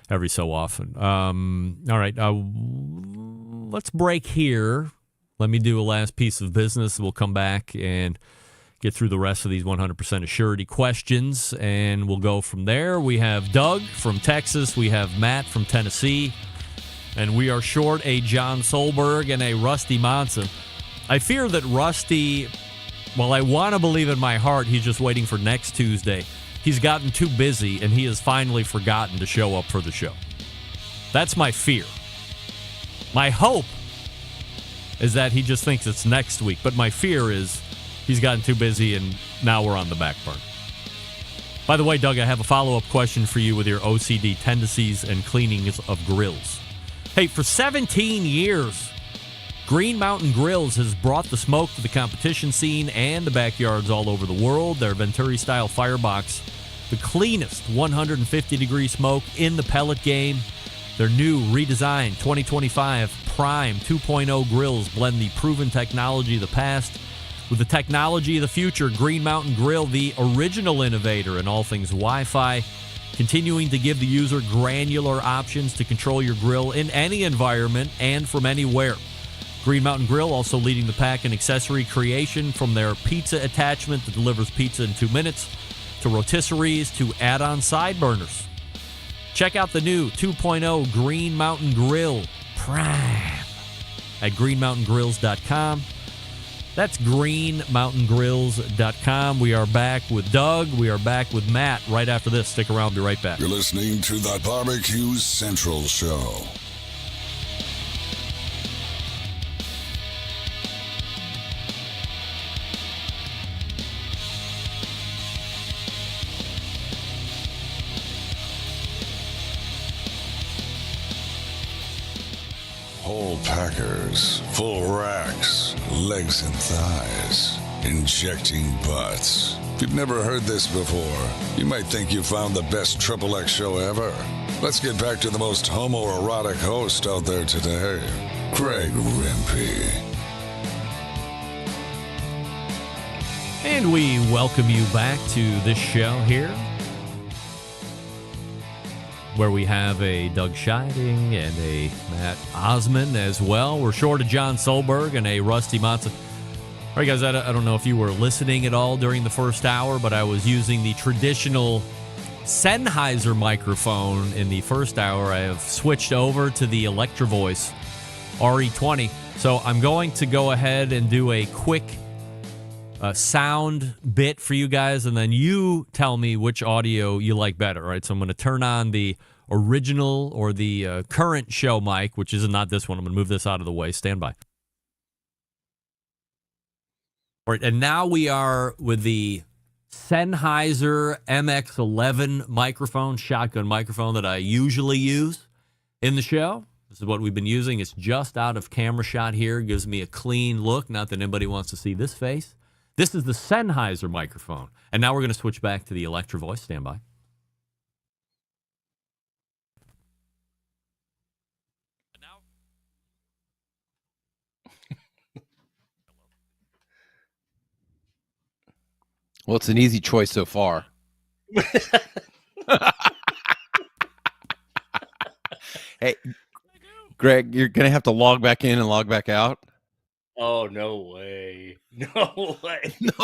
E: every so often. All right. Let's break here. Let me do a last piece of business. We'll come back and get through the rest of these 100% Assurity questions, and we'll go from there. We have Doug from Texas. We have Matt from Tennessee. And we are short a Jon Solberg and a Rusty Monson. I fear that Rusty, well, I want to believe in my heart he's just waiting for next Tuesday. He's gotten too busy, and he has finally forgotten to show up for the show. That's my fear. My hope is that he just thinks it's next week, but my fear is he's gotten too busy, and now we're on the back burner. By the way, Doug, I have a follow-up question for you with your OCD tendencies and cleanings of grills. Hey, for 17 years, Green Mountain Grills has brought the smoke to the competition scene and the backyards all over the world. Their Venturi-style firebox, the cleanest 150-degree smoke in the pellet game. Their new redesigned 2025 Prime 2.0 grills blend the proven technology of the past with the technology of the future. Green Mountain Grill, the original innovator in all things Wi-Fi, continuing to give the user granular options to control your grill in any environment and from anywhere. Green Mountain Grill also leading the pack in accessory creation, from their pizza attachment that delivers pizza in 2 minutes to rotisseries to add-on side burners. Check out the new 2.0 Green Mountain Grill Prime at greenmountaingrills.com. That's greenmountaingrills.com. We are back with Doug. We are back with Matt right after this. Stick around. Be right back.
F: You're listening to the BBQ Central Show. Whole packers, full racks, legs and thighs, injecting butts. If you've never heard this before, you might think you found the best XXX show ever. Let's get back to the most homoerotic host out there today, Craig Rimpey.
E: And we welcome you back to this show here, where we have a Doug Scheiding and a Matt Osman as well. We're short of Jon Solberg and a Rusty Monson. All right, guys, I don't know if you were listening at all during the first hour, but I was using the traditional Sennheiser microphone in the first hour. I have switched over to the Electro Voice RE20. So I'm going to go ahead and do a quick sound bit for you guys, and then you tell me which audio you like better. All right, so I'm going to turn on the original or the current show mic, which is not this one. I'm going to move this out of the way. Stand by. All right, and now we are with the Sennheiser MX11 microphone, shotgun microphone that I usually use in the show. This is what we've been using. It's just out of camera shot here. It gives me a clean look. Not that anybody wants to see this face. This is the Sennheiser microphone. And now we're going to switch back to the Electro Voice. Stand by.
O: Well, it's an easy choice so far. Hey, Greg, you're going to have to log back in and log back out.
N: Oh, no way. No way.
O: No.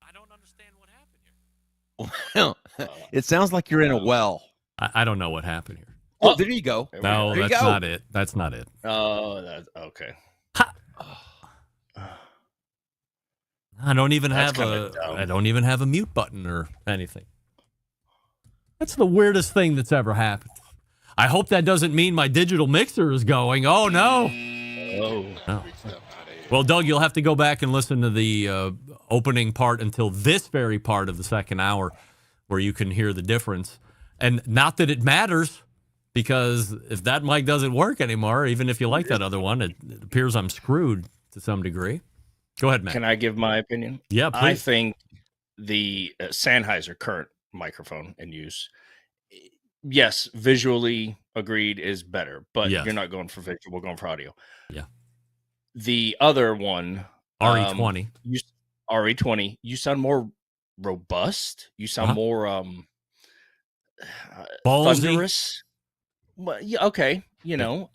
E: I don't understand what happened here.
O: Well, it sounds like you're in a well.
E: I don't know what happened here.
O: Oh, there you go.
E: No,
O: there
E: that's not it. That's not it.
N: Oh, that's okay.
E: I don't even have a mute button or anything. That's the weirdest thing that's ever happened. I hope that doesn't mean my digital mixer is going. Oh, no.
N: Oh.
E: No. Well, Doug, you'll have to go back and listen to the opening part until this very part of the second hour where you can hear the difference. And not that it matters, because if that mic doesn't work anymore, even if you like that other one, it appears I'm screwed to some degree. Go ahead, Matt.
N: Can I give my opinion?
E: Yeah, please.
N: I think the Sennheiser current microphone in use, yes, visually agreed, is better, but you're not going for visual, we're going for audio.
E: Yeah.
N: The other one,
E: RE20.
N: RE20, you sound more robust. You sound more thunderous. Well, yeah, okay. You know,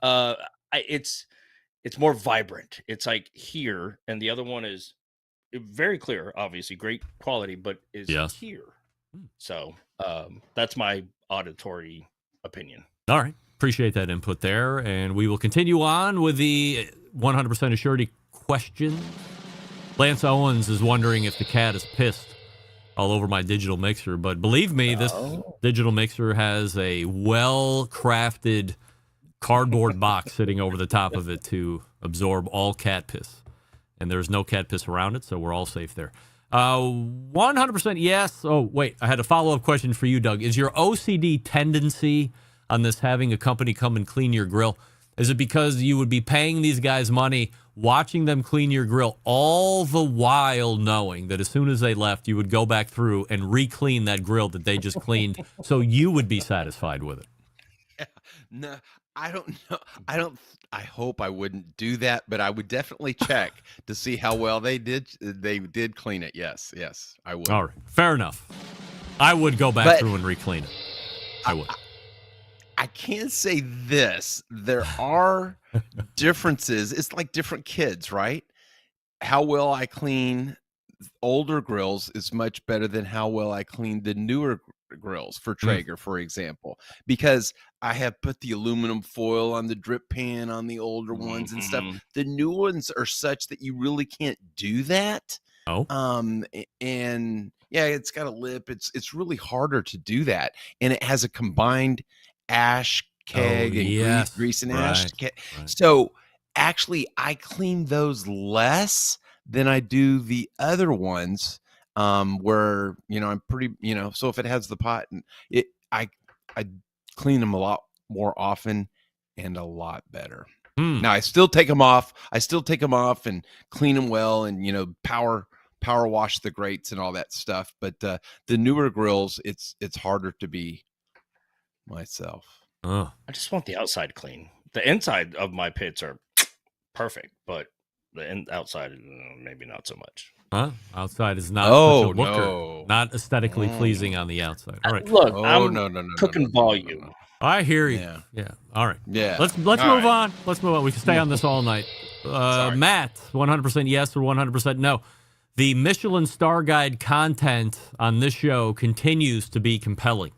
N: it's more vibrant. It's like here, and the other one is very clear, obviously great quality, but is here. So that's my auditory opinion.
E: All right. Appreciate that input there. And we will continue on with the 100% Assurity Questions. Lance Owens is wondering if the cat is pissed all over my digital mixer. But believe me, this digital mixer has a well-crafted cardboard box sitting over the top of it to absorb all cat piss. And there's no cat piss around it, so we're all safe there. 100% yes. Oh, wait. I had a follow-up question for you, Doug. Is your OCD tendency on this having a company come and clean your grill, is it because you would be paying these guys money, watching them clean your grill, all the while knowing that as soon as they left, you would go back through and re-clean that grill that they just cleaned so you would be satisfied with it?
O: No, I don't know. I hope I wouldn't do that, but I would definitely check to see how well they did clean it. Yes, I would.
E: All right. Fair enough. I would go back through and re-clean it. I would.
O: I can say this. There are differences. It's like different kids, right? How well I clean older grills is much better than how well I clean the newer grills for Traeger, for example, because I have put the aluminum foil on the drip pan on the older ones and stuff. The new ones are such that you really can't do that.
E: Oh.
O: And yeah, it's got a lip. It's really harder to do that. And it has a combined ash keg and grease and ash keg. Right. So actually I clean those less than I do the other ones, where, I'm pretty, so if it has the pot, and I clean them a lot more often and a lot better. Now I still take them off. And clean them well and, power wash the grates and all that stuff. But the newer grills, it's harder to be myself.
N: I just want the outside clean. The inside of my pits are perfect, but the outside, maybe not so much.
E: Huh? Outside is not not aesthetically pleasing on the outside. All right.
N: Look, I'm cooking volume.
E: I hear you. Yeah. All right.
O: Yeah.
E: Let's move on. Let's move on. We can stay on this all night. Matt, 100% yes or 100% no. The Michelin Star Guide content on this show continues to be compelling.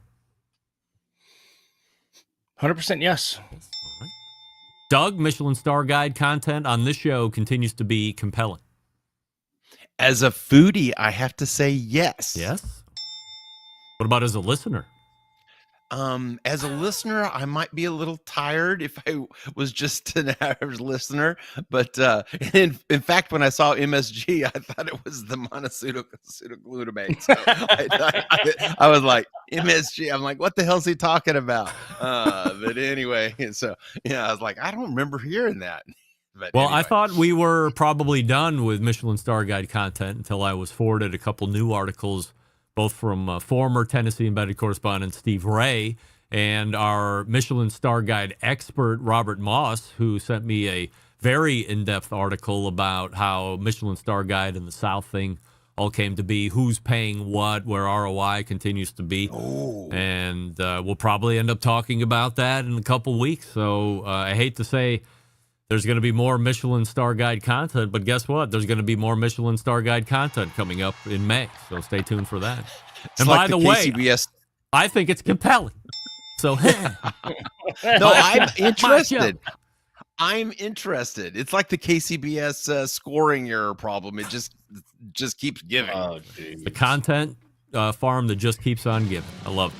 N: 100% yes.
E: Doug, Michelin Star Guide content on this show continues to be compelling.
O: As a foodie, I have to say yes.
E: Yes? What about as a listener?
O: As a listener, I might be a little tired if I was just an average listener. But in fact, when I saw MSG, I thought it was the monosodium glutamate. So I was like, MSG. I'm like, what the hell is he talking about? But anyway, so I was like, I don't remember hearing that. But
E: well,
O: anyway.
E: I thought we were probably done with Michelin Star Guide content until I was forwarded a couple new articles, both from former Tennessee embedded correspondent Steve Ray and our Michelin Star Guide expert Robert Moss, who sent me a very in-depth article about how Michelin Star Guide and the South thing all came to be, who's paying what, where ROI continues to be. And we'll probably end up talking about that in a couple weeks. So I hate to say there's going to be more Michelin Star Guide content, but guess what? There's going to be more Michelin Star Guide content coming up in May, so stay tuned for that. And
O: like
E: by the way, I think it's compelling. So,
O: no, I'm interested. I'm interested. It's like the KCBS scoring error problem. It just keeps giving.
E: The content farm that just keeps on giving. I love it.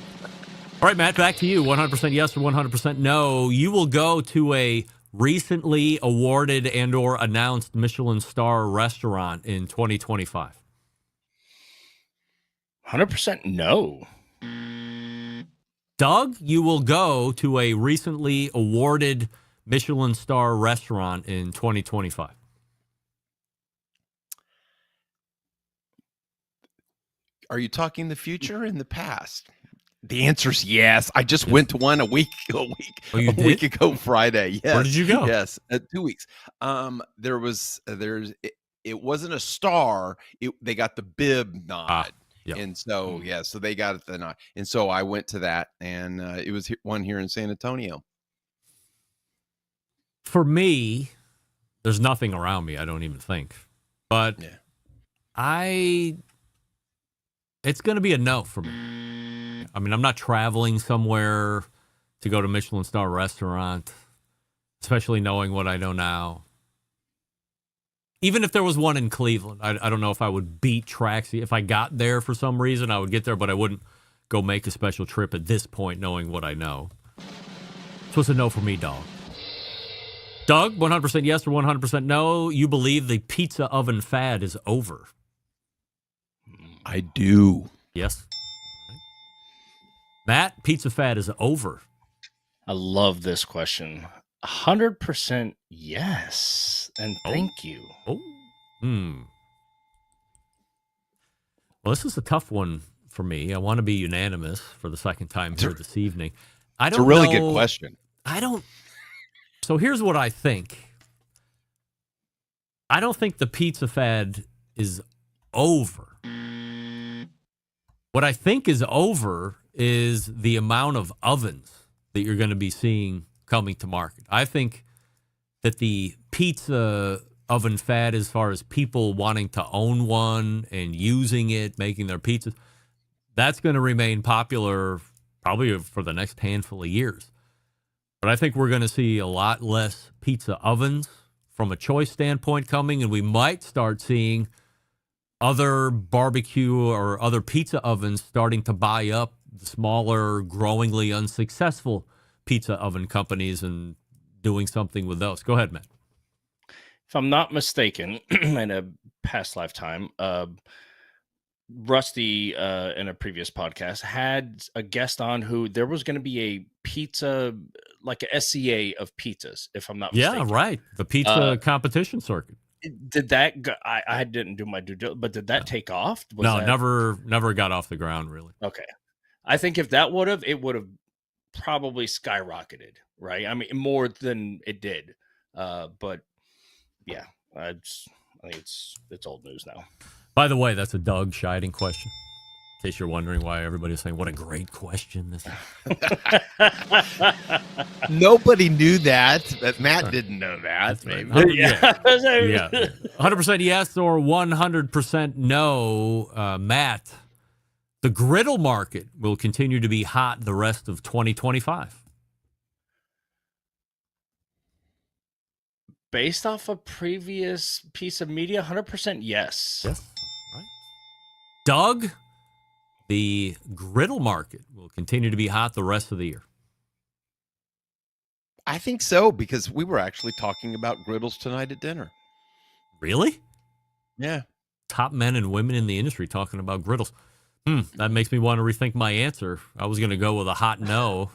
E: All right, Matt, back to you. 100% yes or 100% no. You will go to a recently awarded and or announced Michelin star restaurant in 2025.
N: 100% no.
E: Doug, you will go to a recently awarded Michelin star restaurant in 2025.
O: Are you talking the future or in the past? The answer is yes. I just went to one a week ago Friday. Yes.
E: Where did you go?
O: Yes, 2 weeks. It wasn't a star. They got the bib nod.
E: Yep.
O: And so, so they got the nod. And so I went to that, and it was one here in San Antonio.
E: For me, there's nothing around me, I don't even think. But it's going to be a no for me. I mean, I'm not traveling somewhere to go to Michelin star restaurant, especially knowing what I know now. Even if there was one in Cleveland, I don't know if I would beat Traxy. If I got there for some reason, I would get there, but I wouldn't go make a special trip at this point, knowing what I know. So it's a no for me, dog. Doug, 100% yes or 100% no. You believe the pizza oven fad is over?
O: I do.
E: Yes. Matt, pizza fad is over.
N: I love this question. 100% yes. And thank you.
E: Oh. Well, this is a tough one for me. I want to be unanimous for the second time here this evening.
O: It's a really good question.
E: So here's what I think. I don't think the pizza fad is over. What I think is over is the amount of ovens that you're going to be seeing coming to market. I think that the pizza oven fad, as far as people wanting to own one and using it, making their pizzas, that's going to remain popular probably for the next handful of years. But I think we're going to see a lot less pizza ovens from a choice standpoint coming, and we might start seeing other barbecue or other pizza ovens starting to buy up the smaller, growingly unsuccessful pizza oven companies and doing something with those. Go ahead, Matt.
N: If I'm not mistaken, in a past lifetime, Rusty, in a previous podcast, had a guest on who there was going to be a pizza, like a SCA of pizzas, if I'm not mistaken.
E: Yeah, right. The pizza competition circuit.
N: Did that go, I didn't do my due diligence, but did that take off?
E: Never got off the ground, really.
N: Okay. I think if that it would have probably skyrocketed, right? I mean, more than it did. But yeah, I think it's old news now.
E: By the way, that's a Doug Scheiding question. In case you're wondering why everybody's saying, what a great question this is.
O: Nobody knew that, but Matt didn't know that. Maybe.
E: Yeah. 100% yes or 100% no. Matt, the griddle market will continue to be hot the rest of 2025.
N: Based off a previous piece of media, 100% yes.
E: Yes. Right. Doug, the griddle market will continue to be hot the rest of the year.
O: I think so, because we were actually talking about griddles tonight at dinner.
E: Really?
O: Yeah.
E: Top men and women in the industry talking about griddles. That makes me want to rethink my answer. I was going to go with a hot no.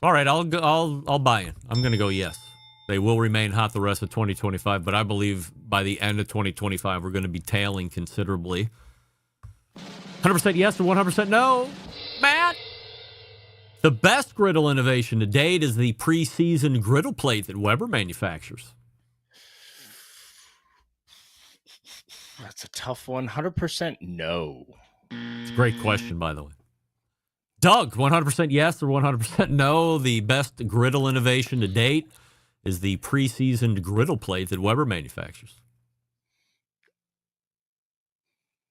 E: All right, I'll buy in. I'm going to go yes. They will remain hot the rest of 2025, but I believe by the end of 2025, we're going to be tailing considerably. 100% yes or 100% no. Matt? The best griddle innovation to date is the pre-seasoned griddle plate that Weber manufactures.
N: That's a tough one. 100% no.
E: It's a great question, by the way. Doug, 100% yes or 100% no. The best griddle innovation to date is the pre-seasoned griddle plate that Weber manufactures.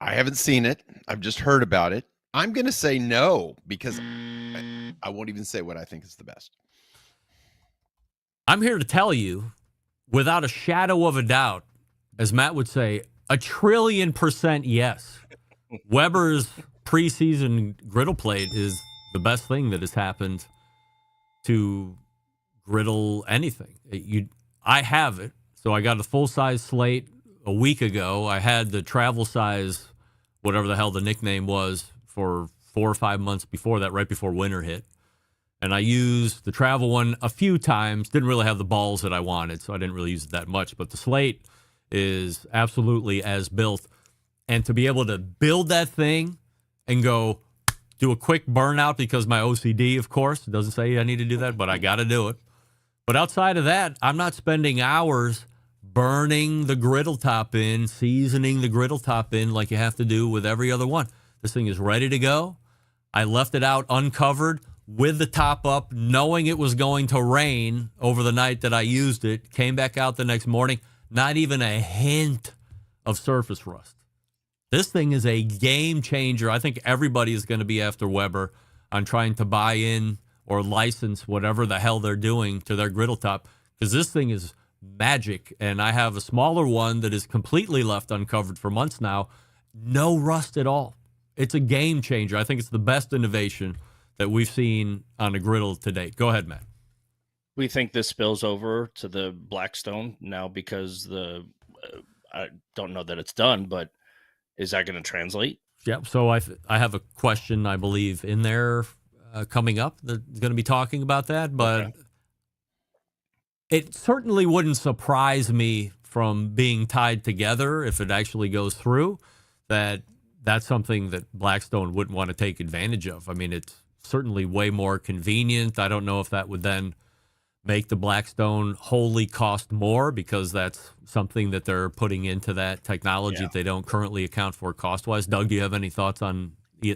O: I haven't seen it. I've just heard about it. I'm going to say no, because I won't even say what I think is the best.
E: I'm here to tell you, without a shadow of a doubt, as Matt would say, 1,000,000,000% yes. Weber's preseason griddle plate is the best thing that has happened to griddle anything. I have it, so I got a full-size slate a week ago. I had the travel size, whatever the hell the nickname was, for 4 or 5 months before that, right before winter hit. And I used the travel one a few times. Didn't really have the balls that I wanted, so I didn't really use it that much. But the slate is absolutely as built. And to be able to build that thing and go do a quick burnout, because my OCD, of course, doesn't say I need to do that, but I got to do it. But outside of that, I'm not spending hours burning the griddle top in, seasoning the griddle top in like you have to do with every other one. This thing is ready to go. I left it out uncovered with the top up, knowing it was going to rain over the night that I used it. Came back out the next morning, not even a hint of surface rust. This thing is a game changer. I think everybody is going to be after Weber on trying to buy in or license whatever the hell they're doing to their griddle top, because this thing is magic. And I have a smaller one that is completely left uncovered for months now. No rust at all. It's a game changer. I think it's the best innovation that we've seen on a griddle to date. Go ahead, Matt.
N: We think this spills over to the Blackstone now, because I don't know that it's done, but is that going to translate?
E: Yeah. So I have a question, I believe, in there coming up that's going to be talking about that, but it certainly wouldn't surprise me from being tied together if it actually goes through that's something that Blackstone wouldn't want to take advantage of. I mean, it's certainly way more convenient. I don't know if that would then make the Blackstone wholly cost more because that's something that they're putting into that technology that they don't currently account for cost-wise. Doug, do you have any thoughts on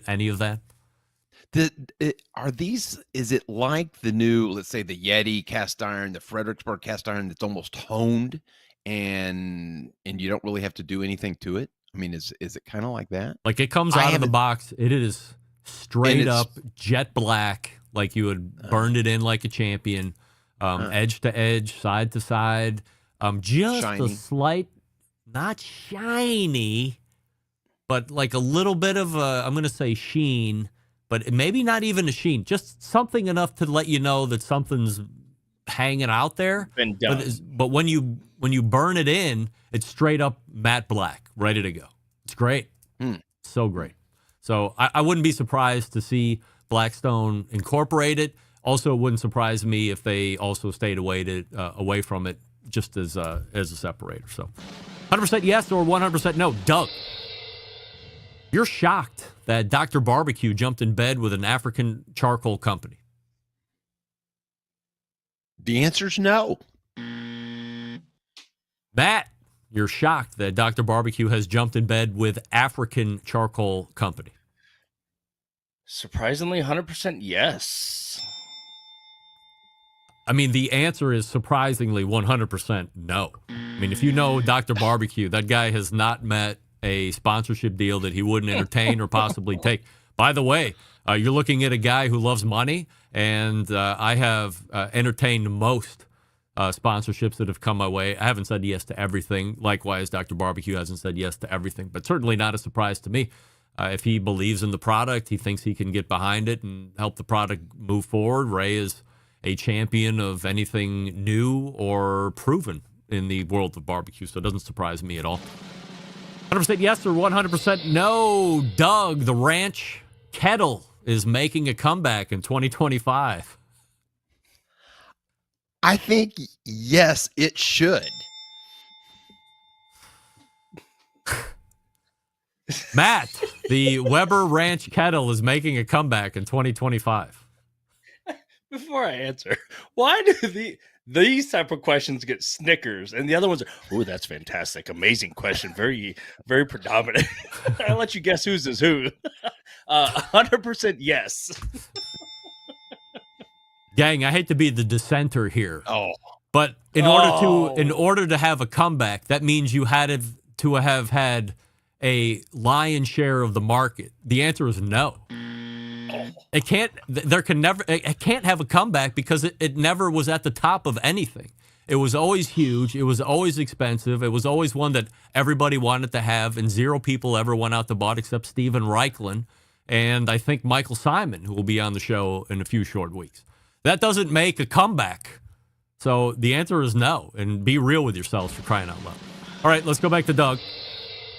E: any of that?
O: Is it like the new, let's say, the Yeti cast iron, the Fredericksburg cast iron that's almost honed and you don't really have to do anything to it? I mean, is it kind of like that?
E: Like it comes out of the box, it is straight up jet black, like you had burned it in like a champion, edge to edge, side to side, just shiny. A slight, not shiny, but like a little bit of a, I'm going to say sheen, but maybe not even a sheen, just something enough to let you know that something's hanging out there.
N: Been done.
E: But when you burn it in, it's straight up matte black, ready to go. It's great. So great. So I wouldn't be surprised to see Blackstone incorporate it. Also, it wouldn't surprise me if they also stayed away from it just as a separator. So 100% yes or 100% no. Doug, you're shocked that Dr. Barbecue jumped in bed with an African charcoal company.
O: The answer's no.
E: Matt, you're shocked that Dr. Barbecue has jumped in bed with African charcoal company.
N: Surprisingly, 100% yes.
E: I mean, the answer is surprisingly 100% no. I mean, if you know Dr. Barbecue, that guy has not met a sponsorship deal that he wouldn't entertain or possibly take. By the way, you're looking at a guy who loves money, and I have entertained most sponsorships that have come my way. I haven't said yes to everything. Likewise, Dr. Barbecue hasn't said yes to everything, but certainly not a surprise to me. If he believes in the product, he thinks he can get behind it and help the product move forward. Ray is a champion of anything new or proven in the world of barbecue, so it doesn't surprise me at all. 100% yes or 100% no. Doug, the ranch kettle is making a comeback in 2025.
O: I think, yes, it should.
E: Matt, the Weber Ranch kettle is making a comeback in 2025.
N: Before I answer, why do these type of questions get snickers and the other ones are, oh, that's fantastic, amazing question, very, very predominant. I'll let you guess whose is who. 100% yes.
E: Gang, I hate to be the dissenter here. But in order to have a comeback, that means you had to have had a lion's share of the market. The answer is no. It can't have a comeback because it never was at the top of anything. It was always huge. It was always expensive. It was always one that everybody wanted to have, and zero people ever went out to bought except Steven Reichlin and I think Michael Simon, who will be on the show in a few short weeks. That doesn't make a comeback. So the answer is no, and be real with yourselves for crying out loud. All right, let's go back to Doug.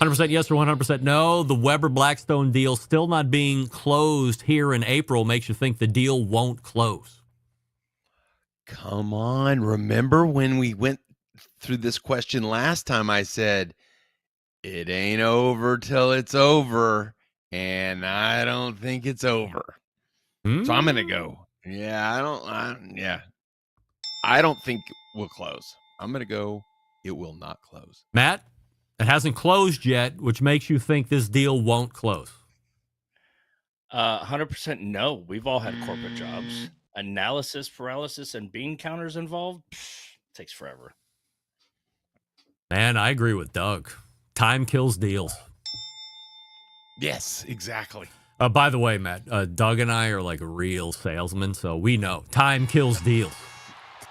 E: 100% yes or 100% no. The Weber Blackstone deal still not being closed here in April makes you think the deal won't close.
O: Come on. Remember when we went through this question last time, I said, it ain't over till it's over, and I don't think it's over. So I'm going to go. Yeah, I don't think we'll close. I'm going to go, it will not close.
E: Matt? It hasn't closed yet, which makes you think this deal won't close.
N: 100% no. We've all had corporate jobs. Analysis paralysis and bean counters involved takes forever.
E: Man, I agree with Doug. Time kills deals.
O: Yes, exactly.
E: By the way, Matt, Doug and I are like real salesmen, so we know time kills deals.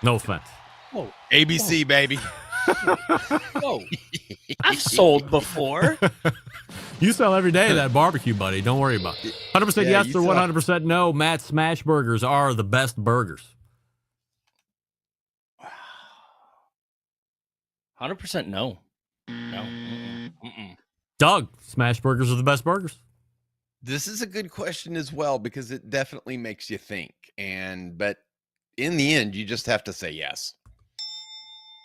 E: No offense.
N: Whoa.
O: ABC, baby.
N: Whoa. I've sold before.
E: You sell every day that barbecue, buddy. Don't worry about it. 100% yes or 100% no. Matt, smash burgers are the best burgers.
N: 100% no. No. Mm-mm.
E: Doug, smash burgers are the best burgers.
O: This is a good question as well, because it definitely makes you think. But in the end, you just have to say yes.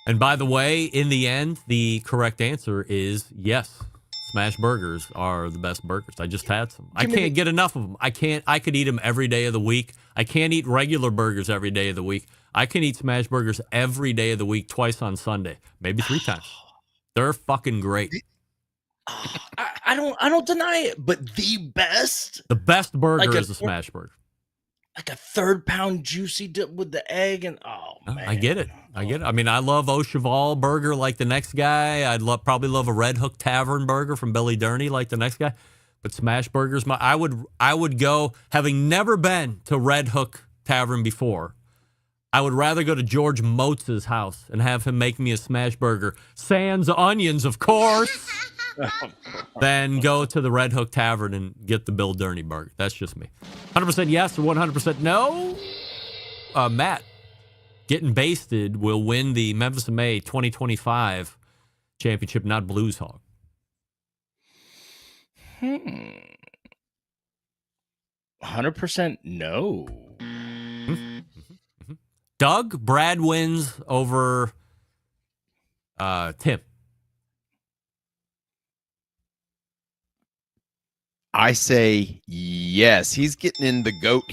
E: And by the way, in the end, the correct answer is yes. Smash burgers are the best burgers. I just had some. I can't get enough of them. I could eat them every day of the week. I can't eat regular burgers every day of the week. I can eat smash burgers every day of the week, twice on Sunday, maybe 3 times. They're fucking great.
N: I don't deny it, but the best
E: burger is a smash burger.
N: Like a 3rd pound juicy dip with the egg and man.
E: I get it. I mean, I love Au Cheval burger like the next guy. I'd probably love a Red Hook Tavern burger from Billy Durney like the next guy. But smash burgers, I would go, having never been to Red Hook Tavern before, I would rather go to George Motz's house and have him make me a smash burger, sans onions, of course, than go to the Red Hook Tavern and get the Bill Durney burger. That's just me. 100% yes or 100% no? Matt, getting basted will win the Memphis in May 2025 championship, not Blues Hog.
N: 100% no.
E: Doug, Brad wins over Tim.
O: I say yes. He's getting in the goat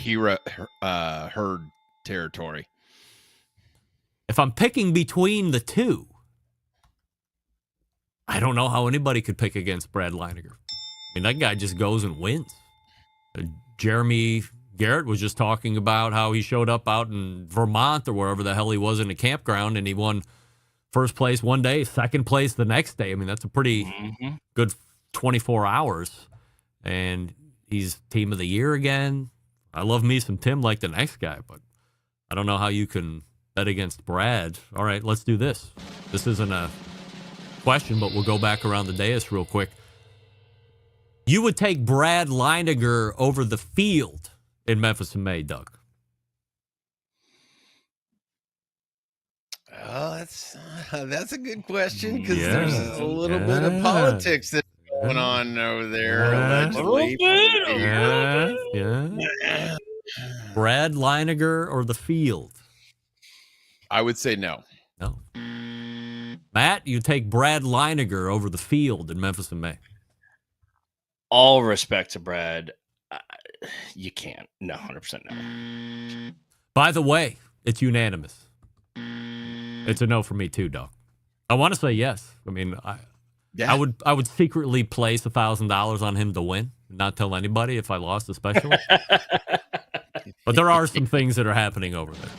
O: herd territory.
E: If I'm picking between the two, I don't know how anybody could pick against Brad Leininger. I mean, that guy just goes and wins. Jeremy Garrett was just talking about how he showed up out in Vermont or wherever the hell he was in a campground, and he won first place one day, second place the next day. I mean, that's a pretty good 24 hours. And he's team of the year again. I love me some Tim like the next guy, but I don't know how you can bet against Brad. All right, let's do this. This isn't a question, but we'll go back around the dais real quick. You would take Brad Leininger over the field in Memphis in May, Doug?
O: Oh, that's a good question, because there's a little bit of politics that's going on over there, allegedly.
E: Yeah. Brad Leininger or the field?
O: I would say no.
E: No. Matt, you take Brad Leininger over the field in Memphis in May.
N: All respect to Brad. You can't. No, 100% no.
E: By the way, it's unanimous. It's a no for me too, Doc. I want to say yes. I mean, I would secretly place $1,000 on him to win, not tell anybody if I lost, especially. But there are some things that are happening over there.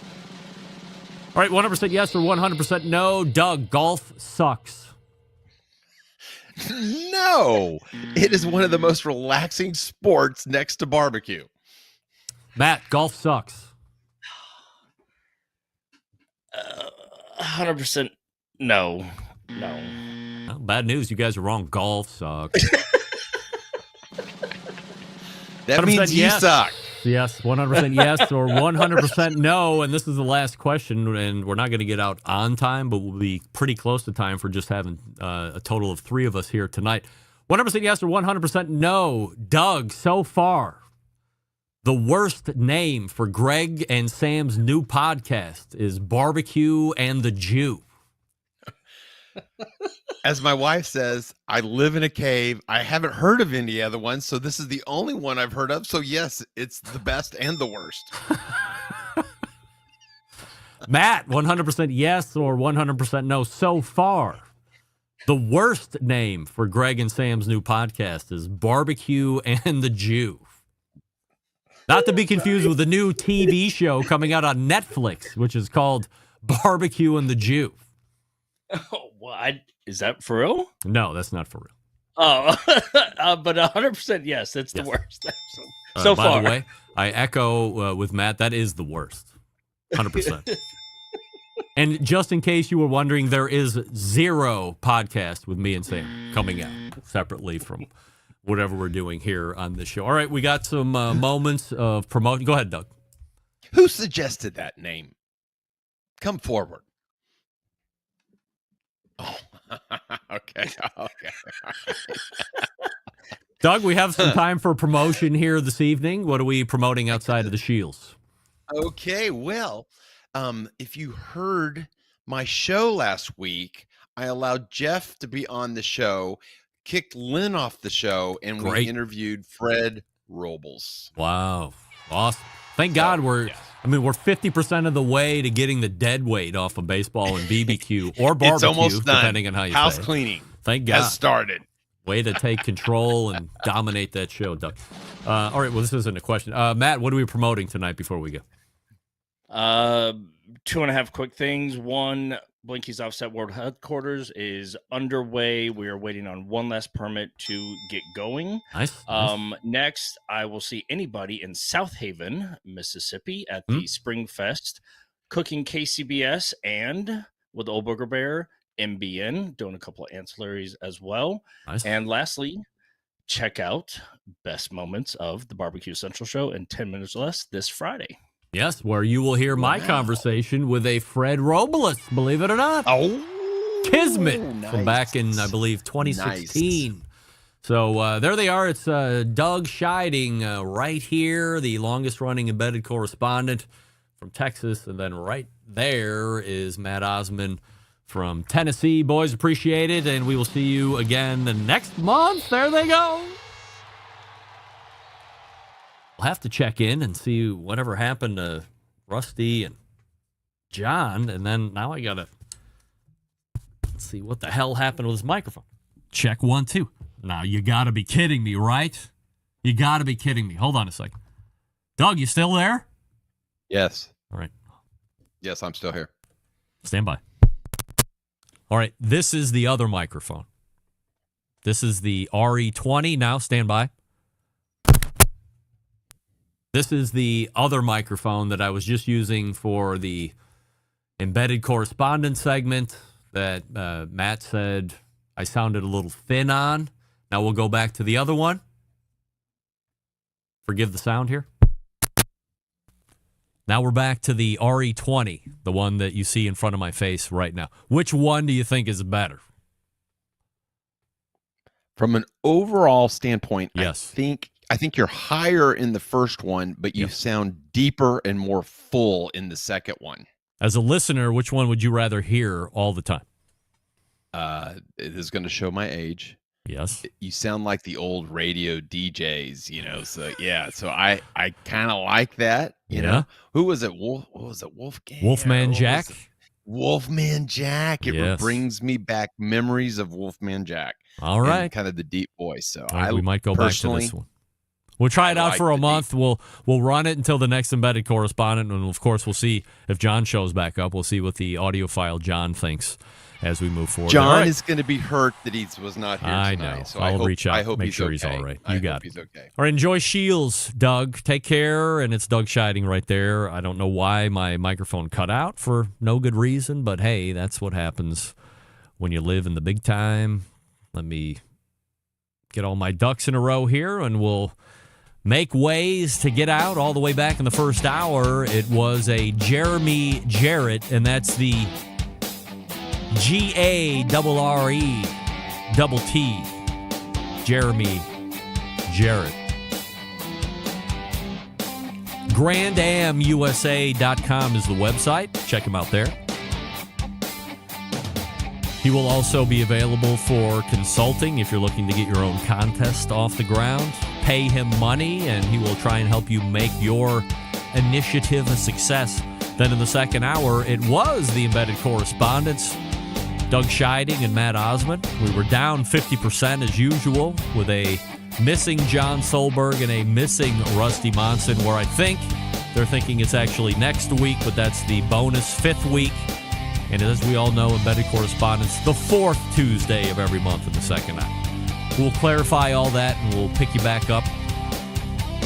E: All right, 100% yes or 100% no. Doug, golf sucks.
O: No, it is one of the most relaxing sports next to barbecue.
E: Matt, golf sucks.
N: 100% no.
E: Well, bad news. You guys are wrong. Golf sucks.
O: That means you suck.
E: Yes, 100% yes or 100% no. And this is the last question, and we're not going to get out on time, but we'll be pretty close to time for just having a total of 3 of us here tonight. 100% yes or 100% no. Doug, so far, the worst name for Greg and Sam's new podcast is Barbecue and the Jew.
O: As my wife says, I live in a cave. I haven't heard of any other ones, so this is the only one I've heard of. So yes, it's the best and the worst.
E: Matt, 100% yes or 100% no. So far, the worst name for Greg and Sam's new podcast is Barbecue and the Jew. Not to be confused with the new TV show coming out on Netflix, which is called Barbecue and the Jew.
N: Oh, what? Is that for real?
E: No, that's not for real.
N: Oh, but 100% yes, that's the worst. So
E: by
N: far.
E: the way, I echo with Matt, that is the worst. 100%. And just in case you were wondering, there is 0 podcast with me and Sam coming out separately from whatever we're doing here on this show. All right, we got some moments of promotion. Go ahead, Doug.
O: Who suggested that name? Come forward. Oh. Okay.
E: Doug, we have some time for promotion here this evening. What are we promoting outside of the Shields?
O: Okay, well, if you heard my show last week, I allowed Jeff to be on the show, kicked Lynn off the show, and we interviewed Fred Robles.
E: Wow. Awesome. Thank God we're 50% of the way to getting the dead weight off of baseball and BBQ or barbecue,
O: it's almost done.
E: Depending on how you
O: House
E: say it.
O: cleaning.
E: Thank God.
O: Has started.
E: Way to take control and dominate that show, Doug. All right, well, this isn't a question. Matt, what are we promoting tonight before we go?
N: 2.5 quick things. One, Blinky's Offset World Headquarters is underway. We are waiting on one last permit to get going.
E: Nice.
N: Next, I will see anybody in South Haven, Mississippi at the Spring Fest, cooking KCBS and with Old Burger Bear, MBN, doing a couple of ancillaries as well.
E: Nice.
N: And lastly, check out Best Moments of the BBQ Central Show in 10 minutes or less this Friday.
E: Yes, where you will hear my conversation with a Fred Robles, believe it or not.
O: Oh,
E: Kismet from back in, I believe, 2016. Nice. So there they are. It's Doug Scheiding right here, the longest-running embedded correspondent from Texas. And then right there is Matt Osman from Tennessee. Boys, appreciate it, and we will see you again the next month. There they go. We'll have to check in and see whatever happened to Rusty and John, and then now I gotta see what the hell happened with his microphone. Check 1, 2. Now you gotta be kidding me, right? You gotta be kidding me. Hold on a second. Doug, you still there?
O: Yes.
E: All right.
O: Yes, I'm still here.
E: Stand by. All right, this is the other microphone. This is the RE20. Now, stand by. This is the other microphone that I was just using for the embedded correspondence segment that Matt said I sounded a little thin on. Now we'll go back to the other one. Forgive the sound here. Now we're back to the RE20, the one that you see in front of my face right now. Which one do you think is better?
O: From an overall standpoint,
E: yes.
O: I think you're higher in the first one, but you sound deeper and more full in the second one.
E: As a listener, which one would you rather hear all the time?
O: It is going to show my age.
E: Yes.
O: You sound like the old radio DJs, so yeah. So I kind of like that, you know. Who was it? What was it? Wolfgang?
E: Wolfman Jack?
O: Wolfman Jack. It brings me back memories of Wolfman Jack.
E: All right.
O: And kind of the deep voice. So
E: we might go back to this one. We'll try it out for a month. We'll run it until the next embedded correspondent, and of course we'll see if John shows back up. We'll see what the audiophile John thinks as we move forward.
O: John is going to be hurt that he was not here tonight.
E: I know.
O: So
E: I'll reach out.
O: I hope
E: make
O: he's
E: sure
O: okay.
E: he's all right.
O: I
E: got
O: hope
E: it.
O: He's okay.
E: All right, enjoy Shields, Doug. Take care, and it's Doug Scheiding right there. I don't know why my microphone cut out for no good reason, but hey, that's what happens when you live in the big time. Let me get all my ducks in a row here, and we'll make ways to get out all the way back in the first hour. It was a Jeremy Jarrett, and that's the GARRETT. Jeremy Jarrett. GrandAmUSA.com is the website. Check him out there. He will also be available for consulting if you're looking to get your own contest off the ground. Pay him money, and he will try and help you make your initiative a success. Then in the second hour, it was the embedded correspondents, Doug Scheiding and Matt Osman. We were down 50% as usual with a missing Jon Solberg and a missing Rusty Monson, where I think they're thinking it's actually next week, but that's the bonus 5th week. And as we all know, embedded correspondence, the 4th Tuesday of every month in the second hour. We'll clarify all that, and we'll pick you back up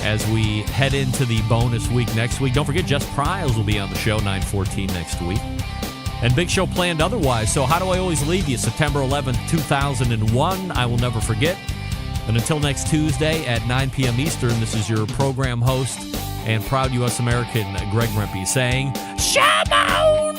E: as we head into the bonus week next week. Don't forget, Jess Pryles will be on the show 9/14 next week. And big show planned otherwise. So how do I always leave you? September 11th, 2001. I will never forget. And until next Tuesday at 9 p.m. Eastern, this is your program host and proud U.S. American Greg Rempe saying, Shabon!